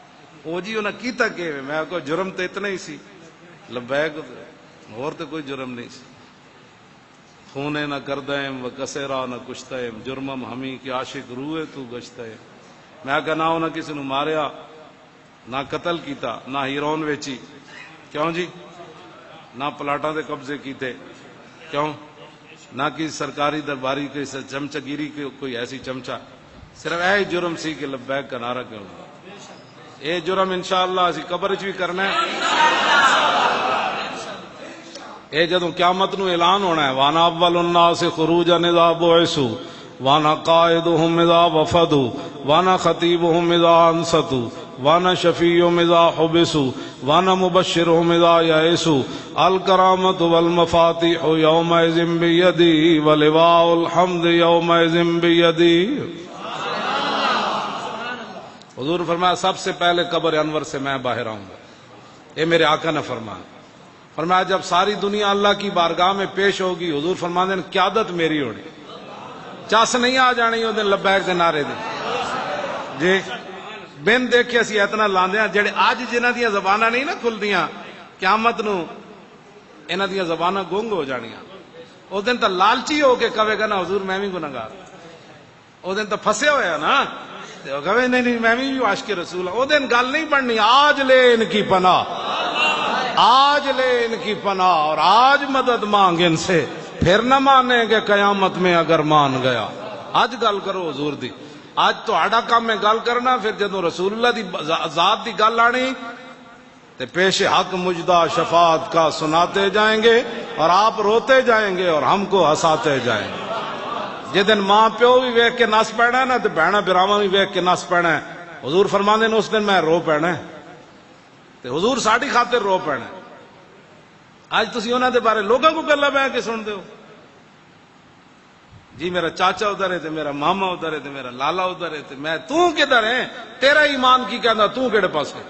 او جی انہاں کیتا کہ میں کو جرم تے اتنا ہی سی. لبیک اور تے کوئی جرم نہیں سی. خونے نہ کردیم و کسیرا نہ کشتیم، جرمم ہمیں کہ عاشق روئے تو گشتیم. میں کہ نہ انہاں کسی نو ماریا، نہ قتل کیتا، نہ ہیرون ویچی، کیوں جی؟ نہ پلاٹاں دے قبضے کیتے، کیوں؟ نہ کسی سرکاری درباری کی چمچہ گیری کی کوئی ایسی چمچہ. صرف اے جرم سی کہ لبیک کا نعرہ کیوں ہوا. اے جرم انشاءاللہ اسی قبر وچ بھی کرنا ہے. اے جدوں قیامت نو اعلان ہونا ہے وانا اول الناس خروجا اذا بعثوا وانا قائدهم اذا وفدوا وانا خطیبهم اذا انصتوا وانا شفیعهم اذا حبسوا وانا مبشرهم اذا یئسوا الکرامۃ والمفاتیح یومئذ بیدی ولواء الحمد یومئذ بیدی. حضور فرمایا سب سے پہلے قبر انور سے میں باہر آؤں گا. یہ میرے آقا نے فرمایا. فرمایا جب ساری دنیا اللہ کی بارگاہ میں پیش ہوگی حضور فرماتے ہیں قیادت میری ہونی. چس نہیں آ جانی وہ دن لبیک دے نعرے دے جی بن دیکھے اسی اتنا لاندے ہیں جڑے اج جنہاں دیاں زباناں نہیں نا کھلدیاں قیامت نو انہاں دیاں زباناں گنگ ہو جانیاں. اس دن تو لالچی ہو کے کہے گا نا حضور میں بھی گنہگار, اس دن تو پھسے ہویا نا, کہے نہیں میں بھی عاشق رسول ہوں. اس دن گل نہیں بننی آج لے ان کی پناہ, آج لے ان کی پناہ اور آج مدد مانگ ان سے, پھر نہ مانیں گے قیامت میں اگر مان گیا. آج گل کرو حضور دی, آج تو آڈا کام میں گل کرنا, پھر جدو رسول اللہ دی ذات دی گل آنی تے پیش حق مجدہ شفاعت کا سناتے جائیں گے اور آپ روتے جائیں گے اور ہم کو ہنساتے جائیں گے. جس دن ماں پیو بھی ویکھ کے نس پینا ہے نا تے بہنا براواں بھی ویکھ کے نس پینا ہے. حضور فرماندے نے اس دن میں رو پینا ہے تے حضور ساڈی خاطر رو پینا ہے. اج تسی انہاں دے بارے لوگاں کو گلاں بہ کے سن دے ہو, جی میرا چاچا ادھر ہے تے میرا ماما ادھر ہے تے میرا لالا ادھر ہے تے میں تو کدھر ہے, تیرا ایمان کی کہندا تو کیڑے پاسے,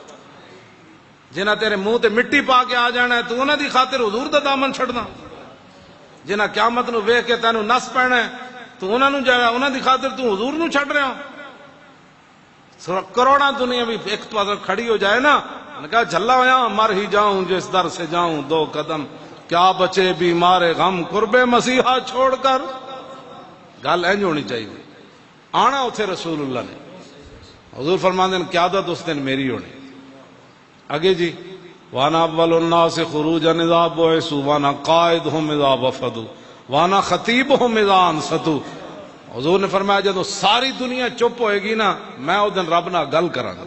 جنہ تیرے منہ تے مٹی پا کے آ جانا ہے تو انہاں دی خاطر حضور دا دامن چھڑنا, جنہ قیامت نو ویکھ کے تینوں نس پینا ہے تو انہاں نو جانا, انہاں دی خاطر تو حضور نو چھڑ رہا. کروڑاں دنیا بھی ایک تو کھڑی ہو جائے نا, نے کہا جھلا ہویا مر ہی جاؤں جس در سے جاؤں دو قدم, کیا بچے بیمار غم قرب مسیحا چھوڑ کر. گل اینج ہونی چاہیے, آنا اتھے رسول اللہ نے. حضور فرماندے ہیں قیادت اس دن میری ہونی. آگے جی وانا اول الناس خروجا اذا بعثوا وانا قائدهم اذا وفدوا وانا خطیبهم اذا انصتوا. حضور نے فرمایا جب ساری دنیا چپ ہوئے گی نا میں اس دن رب نہ گل کراں گا,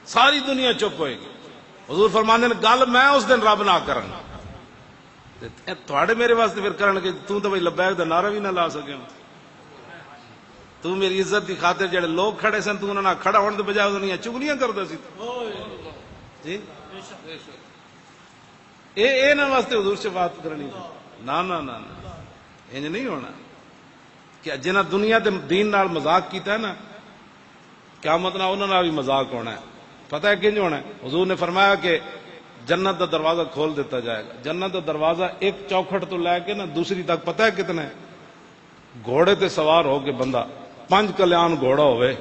ساری دنیا چپ ہوئے گی. حضور فرماندے ہیں گل میں اس دن رب نہ کراں گا. تھوڑے میرے واسطے پھر کرن کہ تو بھائی لبیک دا نعرہ بھی نہ لا سکے, تو میری عزت دی خاطر جڑے لوگ کھڑے سن تو انہاں نہ کھڑا ہونے دے بجائے انہاں چگلیاں کردا سی. جی اے نہ واسطے حضور سے بات کرنی نا نا نا انج نہیں ہونا کہ جنہاں دنیا تے دین نال مذاق کیتا ہے نا قیامت نہ انہاں نال بھی مذاق ہونا ہے. پتہ ہے کنج ہونا ہے؟ حضور نے فرمایا کہ جنت دا دروازہ کھول دیتا جائے گا. جنت دا دروازہ ایک چوکھٹ تو لے کے نا دوسری تک پتہ ہے کتنا ہے؟ گھوڑے تے سوار ہو کے بندہ 5 کلیان گھوڑا ہوئے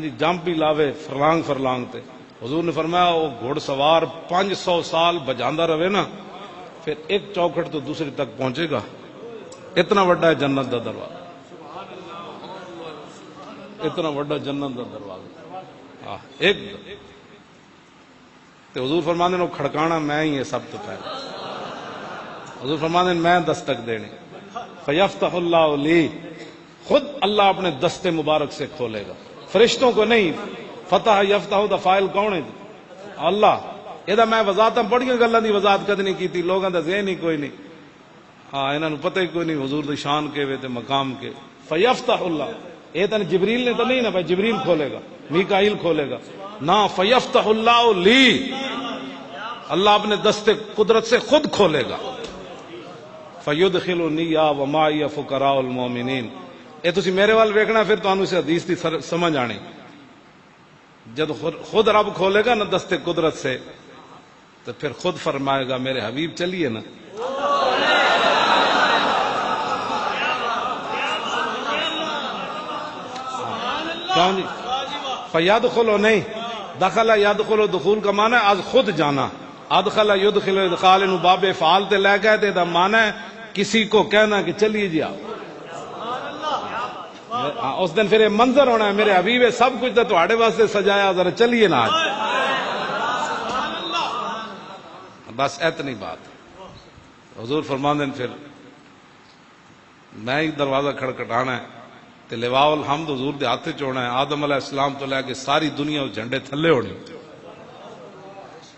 جی جمپ بھی لاوے فرلانگ فرلانگ تے. حضور نے فرمایا وہ گھوڑ سوار 500 سال بجاندہ رہے نا پھر ایک چوکھٹ تو دوسری تک پہنچے گا. اتنا وڈا ہے جنت دا دروازہ, اتنا وڈا جنت دا دروازہ. ایک تے حضور فرماندے نے کھڑکانا میں ہی ہے سب تو پہلے. حضور فرماندے نے میں دستک دینی, فیفتح اللہ لی, خود اللہ اپنے دستے مبارک سے کھولے گا, فرشتوں کو نہیں. فتح یفتح دا فائل کون ہے؟ اللہ. یہ میں وضاحت بڑیاں گلاں دی وضاحت کد نہیں کیتی, لوگاں دا ذہن ہی کوئی نہیں, ہاں انہاں نوں پتہ ہی کوئی نہیں حضور دی شان کے وے تے مقام کے. فیفتح اللہ, یہ تو جبریل نے تو نہیں نا بھائی جبریل کھولے گا میکائیل کھولے گا نہ, فیفتح اللہ لی, اللہ اپنے دستے قدرت سے خود کھولے گا. فیدخلنی ومعی فقراء المومنین. یہ تسی میرے وال ویکھنا پھر تانوں اس حدیث دی سمجھ آنی. جب خود رب کھولے گا نا دستے قدرت سے تو پھر خود فرمائے گا میرے حبیب چلیے نا. کیوں جی فیدخلو نہیں, دخل یدخل دخول کا معنی ہے آج خود جانا. ادخل یدخل ادخال نو باب فعال تے لے گئے تے دا معنی ہے کسی کو کہنا کہ چلیے جی آپ. اس دن پھر یہ منظر ہونا ہے میرے حبیب ہے سب کچھ تو تہاڈے واسطے سجایا, ذرا چلیے نا آج. بس اتنی بات. حضور فرماندے پھر میں ہی دروازہ کھڑکھٹانا ہے تے لواء الحمد حضور دے ہاتھ وچ ہونا ہے. آدم علیہ السلام تو لے کے ساری دنیا اس جھنڈے تھلے ہونی.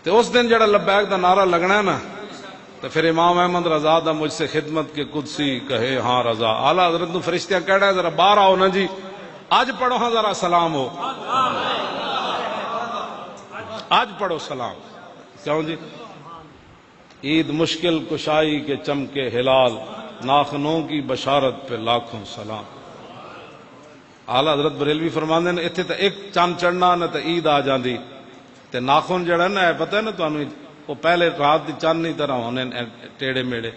تے اس دن جڑا لبیک دا نعرہ لگنا ہے نا تو پھر امام احمد رضا دا مجھ سے خدمت کے قدسی کہے ہاں رضا. اعلیٰ حضرت نو فرشتیاں کہہ رہا ہے ذرا باہر آؤ نا جی, آج پڑھو ہاں ذرا سلام ہو, آج پڑھو سلام. کیوں جی عید مشکل کشائی کے چمکے ہلال, ناخنوں کی بشارت پہ لاکھوں سلام. اعلیٰ حضرت بریلوی فرماندے نے اتنے تو ایک چاند چڑھنا نہ تو عید آ جاندی تے ناخن جڑا نا پتہ ہے نا تمہیں وہ پہلے رات دی چاند نہیں طرح ہونے ٹیڑے میڑے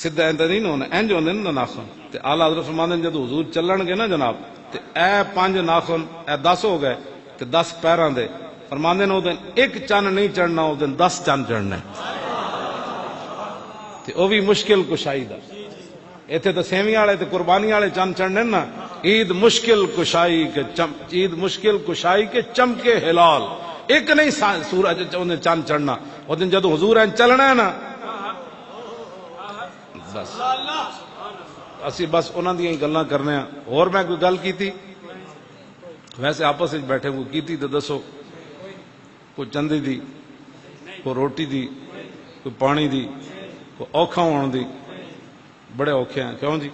سیدھا ایندا نہیں ہونا، انج ہوندے نا ناخن تے اعلی حضرت فرماندے جدوں حضور چلن گے نا جناب تے اے 5 ناخن اے 10 ہو گئے تے 10 پیراں دے فرماندے نے او دن ایک چن نہیں چڑھنا، او دن 10 چن چڑھنا تے او بھی مشکل کشائی دا۔ ایتھے تے سیویاں والے تے قربانی والے چن چڑھنے نا، عید مشکل کشائی کے چمکے ہلال، ایک نہیں سورج انہیں چند چڑھنا، وہ دن جدو حضور ہیں چلنا ہے نا بس اسی بس انہوں نے گلاں کرنے ہیں۔ اور میں کوئی گل کی تھی ویسے آپس میں بیٹھے کوئی کی تھی تو دسو، کوئی چندی دی، کوئی روٹی دی، کوئی پانی دی، کوئی اوکھا ہون دی، بڑے اوکھے ہیں کیوں جی،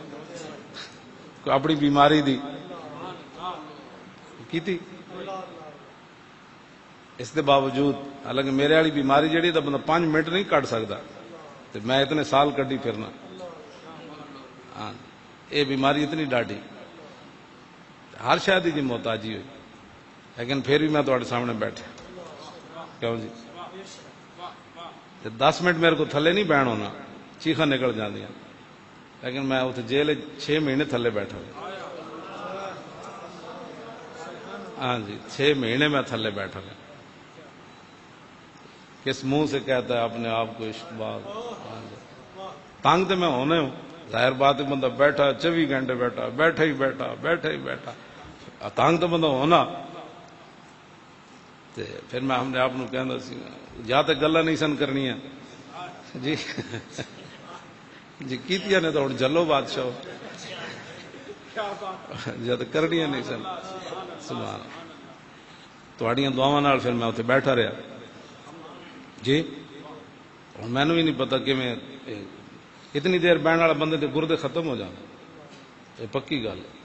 کوئی اپنی بیماری دی کی تھی۔ اس کے باوجود حالانکہ میرے والی بیماری جہی تو بندہ 5 منٹ نہیں کٹ سکتا، تو میں اتنے سال کڈی پھرنا، ہاں یہ بیماری اتنی ڈاڈی، ہر شاید ہی جی محتاجی ہوئی، لیکن پھر بھی میں تھوڑے سامنے بیٹھا کیوں جی، 10 منٹ میرے کو تھلے نہیں بہن ہونا، چیخاں نکل جاندیاں، لیکن میں اتنے جیل 6 مہینے تھلے بیٹھا ہوں، ہاں جی 6 مہینے میں تھلے بیٹھا ہوں۔ کس منہ سے کہتا ہے اپنے آپ کو عشق باز، تنگ تو میں ہونے ہوں، ظاہر بات ہے بندہ بیٹھا 24 گھنٹے بیٹھا ہی بیٹھا تنگ تو بندہ ہونا۔ پھر میں ہم نے آپ کہنا سی یا تو گلا نہیں سن کرنی جی جی کیتیاں نے تو ہوں جلو بادشاہ جد کرنی نہیں سن، سبحان تہاڈیاں دعاواں نال پھر میں اتنے بیٹھا رہا جی۔ ہوں مینوں بھی نہیں پتا کہ میں اتنی دیر بہن والا بندے کے گردے ختم ہو جانا، یہ پکی گل ہے۔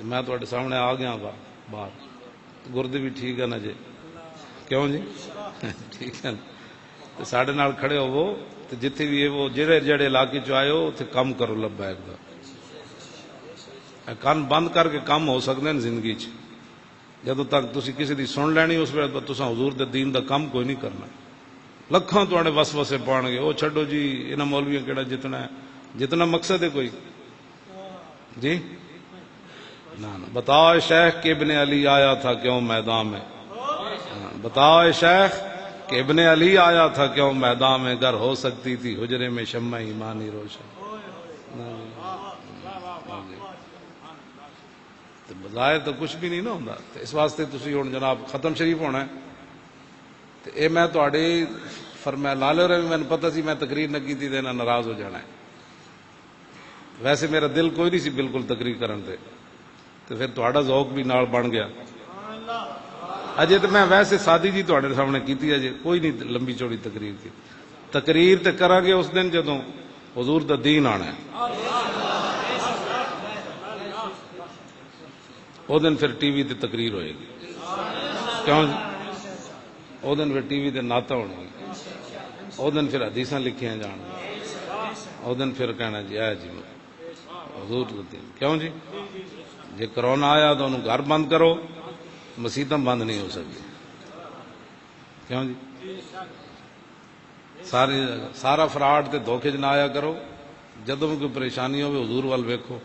میں تھوڑے سامنے آ گیا باہر، گردے بھی ٹھیک ہے نا جی کیوں جی ٹھیک ہے نا، ساڈے نال کھڑے ہوو تے جتھے بھی وہ جڑے علاقے چ آئے ہو تے کم کرو لبیک دا، کان بند کر کے کم ہو سکتے ہیں زندگی چ، جدوں تک تسی کسی دی سن لینی اس ویلے تساں حضور دے دین دا کم کوئی نہیں کرنا۔ لکھاں تواڈے وسوسے پان گے، وہ چھڈو جی انہاں مولویاں کیڑا جتنا ہے، جتنا مقصد ہے کوئی جی نہ بتا شیخ کہ ابن علی آیا تھا کیوں میدان میں، بتا شیخ کہ ابن علی آیا تھا کیوں میدان میں، گر ہو سکتی تھی حجرے میں شمع ایمانی روشن۔ بظاہر تو کچھ بھی نہیں نہ ہوندا، اس واسطے تسی ہن جناب ختم شریف ہونا ہے، اے میں تہاڈی فرمایا لالے رہے میں پتہ سی میں تقریر نہ کی تھی تے نہ ناراض ہو جانا ہے، ویسے میرا دل کوئی نہیں سی بالکل تقریر کرن تے پھر تہاڈا ذوق بھی نال بن گیا۔ اجے تو میں ویسے سادی جی تہاڈے سامنے کیتی، اجے کوئی نہیں لمبی چوڑی تقریر کی، تقریر تے کراں گے اس دن جدوں حضور دا دین آنا ہے، او دن پھر ٹی وی تے تقریر ہوئے گی کیوں، او دن پھر ٹی وی تے نعتاں ہونی گی، او دن پھر حدیثاں لکھیاں جان گی، او دن پھر کہنا جی اے جی حضور دا دین کیوں جی۔ جی کرونا آیا تو انہوں گھر بند کرو، مسیتاں بند نہیں ہو سکتی کیوں جی، سارا فراڈ تے دھوکے چ نہ آیا کرو، جدوں بھی کوئی پریشانی ہوے حضور وال ویکھو،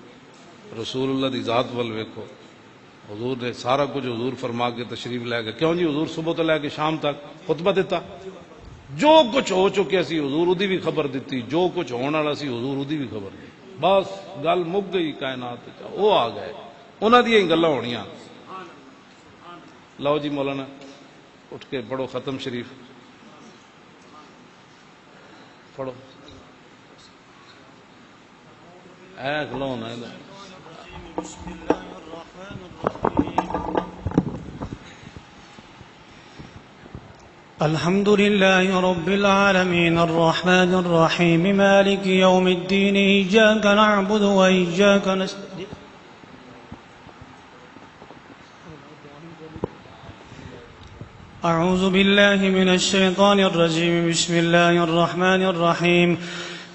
رسول اللہ دی ذات وال ویکھو، حضور نے سارا کچھ حضور فرما کے تشریف لے گئے کیوں جی، حضور صبح تو لے کے شام تک خطبہ دیتا، جو کچھ ہو چکے سی حضور اودی بھی خبر دیتی، جو کچھ ہونے والا سی حضور اودی بھی خبر دی، بس گل مک گئی کائنات، وہ آ گئے انہاں دی گلاں ہونیاں۔ لو جی مولانا اٹھ کے پڑھو ختم شریف پڑھو، اے کھلونا الحمد لله رب العالمين الرحمن الرحيم مالك يوم الدين إياك نعبد وإياك نستعين أعوذ بالله من الشيطان الرجيم بسم الله الرحمن الرحيم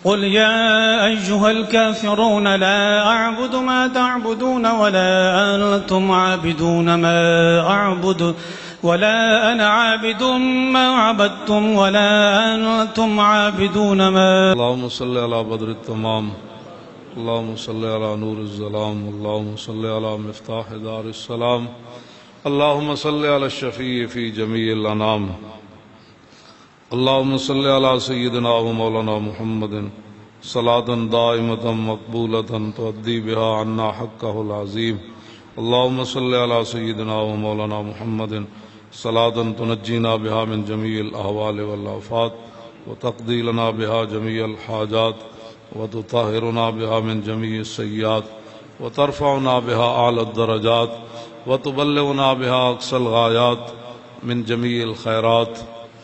قل يا أيها الكافرون لا أعبد ما تعبدون ولا أنتم عابدون ما أعبد ولا أنا عابد ما عبدتم ولا أنتم عابدون ما. اللهم صل على بدر التمام، اللهم صل على نور الظلام، اللهم صل على مفتاح دار السلام، اللهم صل على الشفيع في جميع الأنام، اللهم صل على سيدنا ومولانا محمد صلاة دائمة مقبولة تؤدي بها عنا حقه العظيم. اللهم صل على سيدنا ومولانا محمد صلاة تنجينا بها من جميع الأهوال والآفات وتقضي لنا بها جميع الحاجات وتطهرنا بها من جميع السيئات وترفعنا بها أعلى الدرجات وتبلغنا بها أقصى الغايات من جميع الخيرات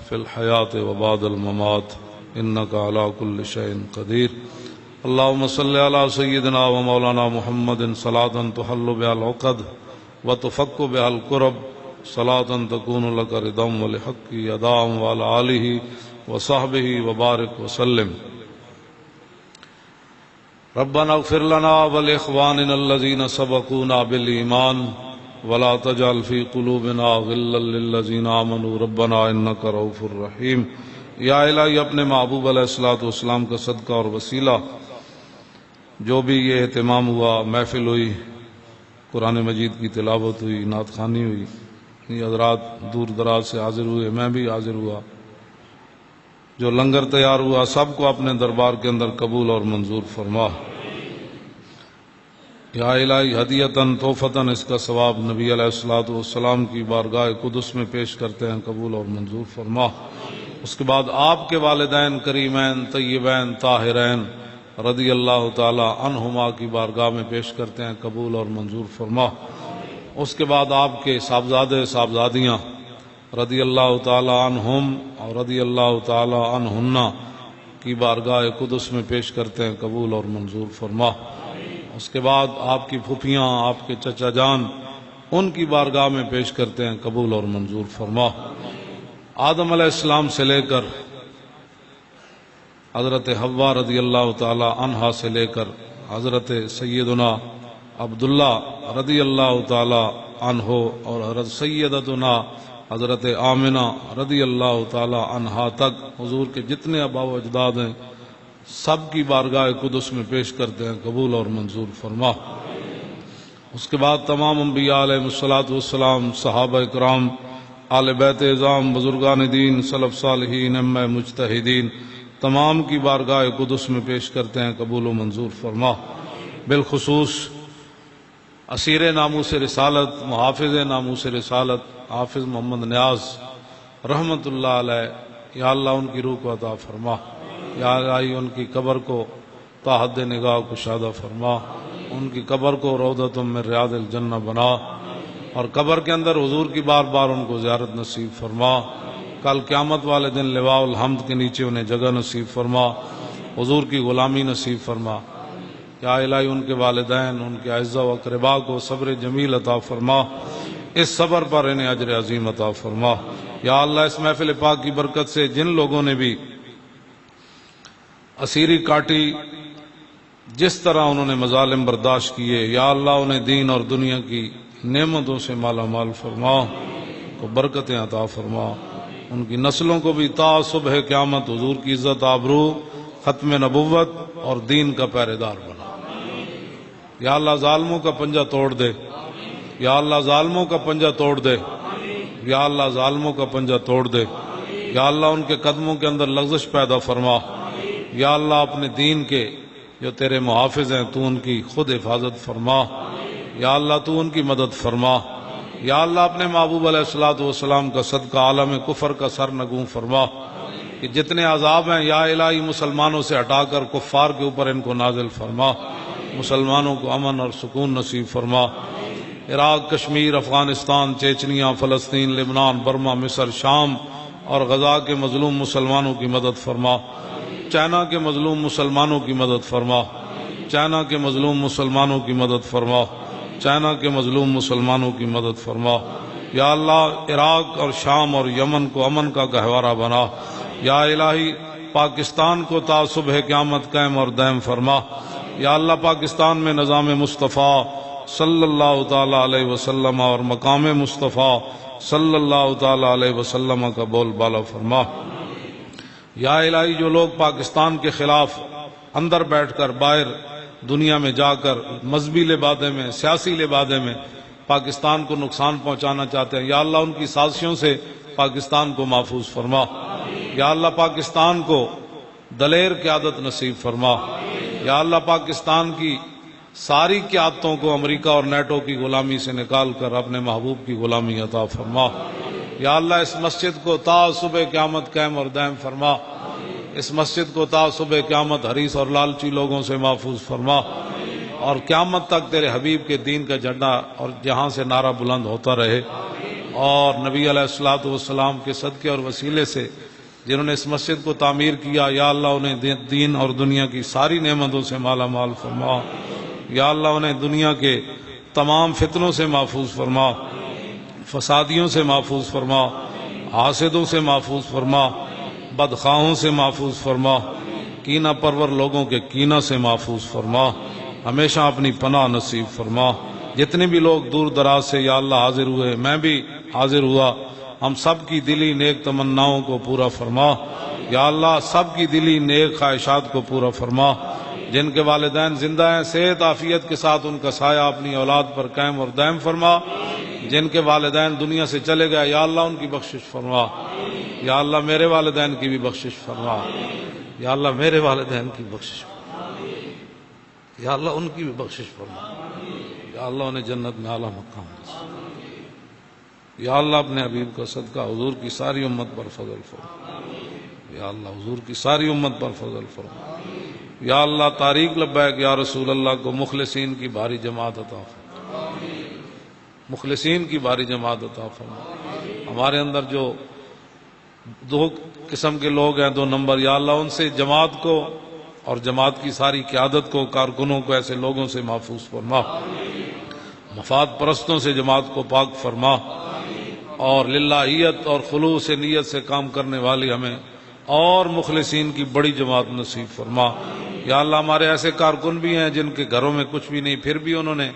في الحياة وبعد الممات إنك على كل شيء قدير. اللهم صل على سيدنا ومولانا محمد صلاة تحل بها العقد وتفك بها الكرب، صلاة تكون لك رضا ولحق أداء وعلى آله وصحبه وبارك وسلم. ربنا اغفر لنا ولإخواننا الذين سبقونا بالإيمان ولا تجعل في قلوبنا غلا للذين آمنوا ربنا إنك رؤوف رحيم. یا الہی اپنے محبوب علیہ الصلوۃ والسلام کا صدقہ اور وسیلہ جو بھی یہ اہتمام ہوا، محفل ہوئی، قرآن مجید کی تلاوت ہوئی، نعت خوانی ہوئی، یہ حضرات دور دراز سے حاضر ہوئے، میں بھی حاضر ہوا، جو لنگر تیار ہوا، سب کو اپنے دربار کے اندر قبول اور منظور فرما. یا الہی ہدیتاً تحفتاً اس کا ثواب نبی علیہ الصلوۃ والسلام کی بارگاہ قدس میں پیش کرتے ہیں، قبول اور منظور فرما. اس کے بعد آپ کے والدین کریمین طیبین طاہرین رضی اللہ تعالی عنہما کی بارگاہ میں پیش کرتے ہیں، قبول اور منظور فرما. اس کے بعد آپ کے صاحبزادے صاحبزادیاں رضی اللہ تعالی عنہم اور رضی اللہ تعالی عنہن کی بارگاہ قدس میں پیش کرتے ہیں، قبول اور منظور فرما. اس کے بعد آپ کی پھوپھیاں، آپ کے چچا جان، ان کی بارگاہ میں پیش کرتے ہیں، قبول اور منظور فرما. آدم علیہ السلام سے لے کر حضرت حوا رضی اللہ تعالی عنہا سے لے کر حضرت سیدنا عبداللہ رضی اللہ تعالی عنہ اور حضرت سیدتنا حضرت آمنہ رضی اللہ تعالی عنہا تک حضور کے جتنے آباء و اجداد ہیں سب کی بارگاہ قدس میں پیش کرتے ہیں، قبول اور منظور فرما. اس کے بعد تمام انبیاء علیہ الصلوۃ والسلام، صحابہ کرام، آل بیت اعظام، بزرگان دین، سلف صالحین، ائمہ مجتہدین، تمام کی بارگاہ قدس میں پیش کرتے ہیں، قبول و منظور فرما. بالخصوص اسیر ناموس رسالت، محافظ ناموس رسالت حافظ محمد نیاز رحمت اللہ علیہ، یا اللہ ان کی روح کو عطا فرما. یا الہی ان کی قبر کو تا حد نگاہ کشادہ فرما، ان کی قبر کو روضۃ من ریاض الجنہ بنا، اور قبر کے اندر حضور کی بار بار ان کو زیارت نصیب فرما. کل قیامت والے دن لواء الحمد کے نیچے انہیں جگہ نصیب فرما، حضور کی غلامی نصیب فرما. یا الہی ان کے والدین، ان کے اعزاء و اقرباء کو صبر جمیل عطا فرما، اس صبر پر انہیں اجر عظیم عطا فرما. یا اللہ اس محفل پاک کی برکت سے جن لوگوں نے بھی اسیری کاٹی، جس طرح انہوں نے مظالم برداشت کیے، یا اللہ انہیں دین اور دنیا کی نعمتوں سے مالا مال فرما، کو برکتیں عطا فرما. ان کی نسلوں کو بھی تا صبح قیامت حضور کی عزت آبرو، ختم نبوت اور دین کا پہرے دار بنا. یا اللہ ظالموں کا پنجہ توڑ دے، یا اللہ ظالموں کا پنجہ توڑ دے، یا اللہ ظالموں کا پنجہ توڑ دے. یا اللہ ان کے قدموں کے اندر لغزش پیدا فرما. یا اللہ اپنے دین کے جو تیرے محافظ ہیں تو ان کی خود حفاظت فرما. یا اللہ تو ان کی مدد فرما. یا اللہ اپنے محبوب علیہ الصلوۃ والسلام کا صدقہ عالم کفر کا سر نگوں فرما، کہ جتنے عذاب ہیں یا الہی مسلمانوں سے ہٹا کر کفار کے اوپر ان کو نازل فرما. مسلمانوں کو امن اور سکون نصیب فرما. عراق، کشمیر، افغانستان، چیچنیا، فلسطین، لبنان، برما، مصر، شام اور غزہ کے مظلوم مسلمانوں کی مدد فرما. چائنا کے مظلوم مسلمانوں کی مدد فرما. چائنا کے مظلوم مسلمانوں کی مدد فرما. چائنا کے مظلوم مسلمانوں کی مدد فرما. یا اللہ عراق اور شام اور یمن کو امن کا گہوارہ بنا. یا الہی پاکستان کو تا صبح قیامت قائم اور دائم فرما. یا اللہ پاکستان میں نظام مصطفیٰ صلی اللہ تعالی علیہ وسلم اور مقام مصطفیٰ صلی اللہ تعالی علیہ وسلم کا بول بالا فرما۔ یا الہی جو لوگ پاکستان کے خلاف اندر بیٹھ کر باہر دنیا میں جا کر مذہبی لبادے میں سیاسی لبادے میں پاکستان کو نقصان پہنچانا چاہتے ہیں، یا اللہ ان کی سازشوں سے پاکستان کو محفوظ فرما۔ یا اللہ پاکستان کو دلیر قیادت نصیب فرما۔ یا اللہ پاکستان کی ساری قیادتوں کو امریکہ اور نیٹو کی غلامی سے نکال کر اپنے محبوب کی غلامی عطا فرما۔ یا اللہ اس مسجد کو تا صبح قیامت قائم اور دائم فرما۔ اس مسجد کو تا صبح قیامت حریص اور لالچی لوگوں سے محفوظ فرما، اور قیامت تک تیرے حبیب کے دین کا جھنڈا اور جہاں سے نعرہ بلند ہوتا رہے۔ اور نبی علیہ الصلوۃ والسلام کے صدقے اور وسیلے سے جنہوں نے اس مسجد کو تعمیر کیا، یا اللہ انہیں دین اور دنیا کی ساری نعمتوں سے مالا مال فرما۔ یا اللہ انہیں دنیا کے تمام فتنوں سے محفوظ فرما، فسادیوں سے محفوظ فرما، حاسدوں سے محفوظ فرما، بدخواہوں سے محفوظ فرما، کینہ پرور لوگوں کے کینہ سے محفوظ فرما، ہمیشہ اپنی پناہ نصیب فرما۔ جتنے بھی لوگ دور دراز سے یا اللہ حاضر ہوئے، میں بھی حاضر ہوا، ہم سب کی دلی نیک تمناؤں کو پورا فرما۔ یا اللہ سب کی دلی نیک خواہشات کو پورا فرما۔ جن کے والدین زندہ ہیں صحت عافیت کے ساتھ ان کا سایہ اپنی اولاد پر قائم اور دائم فرما۔ جن کے والدین دنیا سے چلے گئے یا اللہ ان کی بخشش فرما۔ یا اللہ میرے والدین کی بھی بخشش فرما۔ یا اللہ میرے والدین کی بخشش فرما۔ یا اللہ ان کی بھی بخشش فرما۔ یا اللہ انہیں جنت میں اعلیٰ مقام نصیب۔ یا اللہ اپنے حبیب کا صدقہ حضور کی ساری امت پر فضل فرما۔ یا اللہ حضور کی ساری امت پر فضل فرما۔ یا اللہ طریق لبیک یا رسول اللہ کو مخلصین کی بھاری جماعت عطا فرما۔ مخلصین کی بھاری جماعت عطا فرما۔ ہمارے اندر جو دو قسم کے لوگ ہیں، 2 نمبر، یا اللہ ان سے جماعت کو اور جماعت کی ساری قیادت کو، کارکنوں کو ایسے لوگوں سے محفوظ فرما، مفاد پرستوں سے جماعت کو پاک فرما، اور للہیت اور خلوص نیت سے کام کرنے والی ہمیں اور مخلصین کی بڑی جماعت نصیب فرما۔ یا اللہ ہمارے ایسے کارکن بھی ہیں جن کے گھروں میں کچھ بھی نہیں، پھر بھی انہوں نے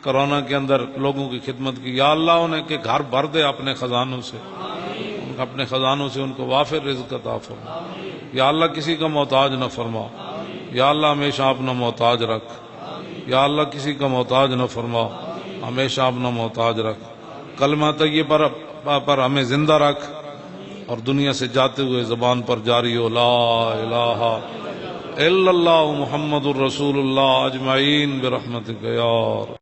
کرونا کے اندر لوگوں کی خدمت کی، یا اللہ انہیں کے گھر بھر دے اپنے خزانوں سے، اپنے خزانوں سے ان کو وافر رزق عطا فرما۔ یا اللہ کسی کا محتاج نہ فرما۔ یا اللہ ہمیشہ اپنا محتاج رکھ۔ یا اللہ کسی کا محتاج نہ فرما، ہمیشہ اپنا محتاج رکھ۔ کلمہ طیبہ پر ہمیں زندہ رکھ، اور دنیا سے جاتے ہوئے زبان پر جاری ہو لا الہ الا اللہ محمد الرسول اللہ اجمعین برحمتک یا رب۔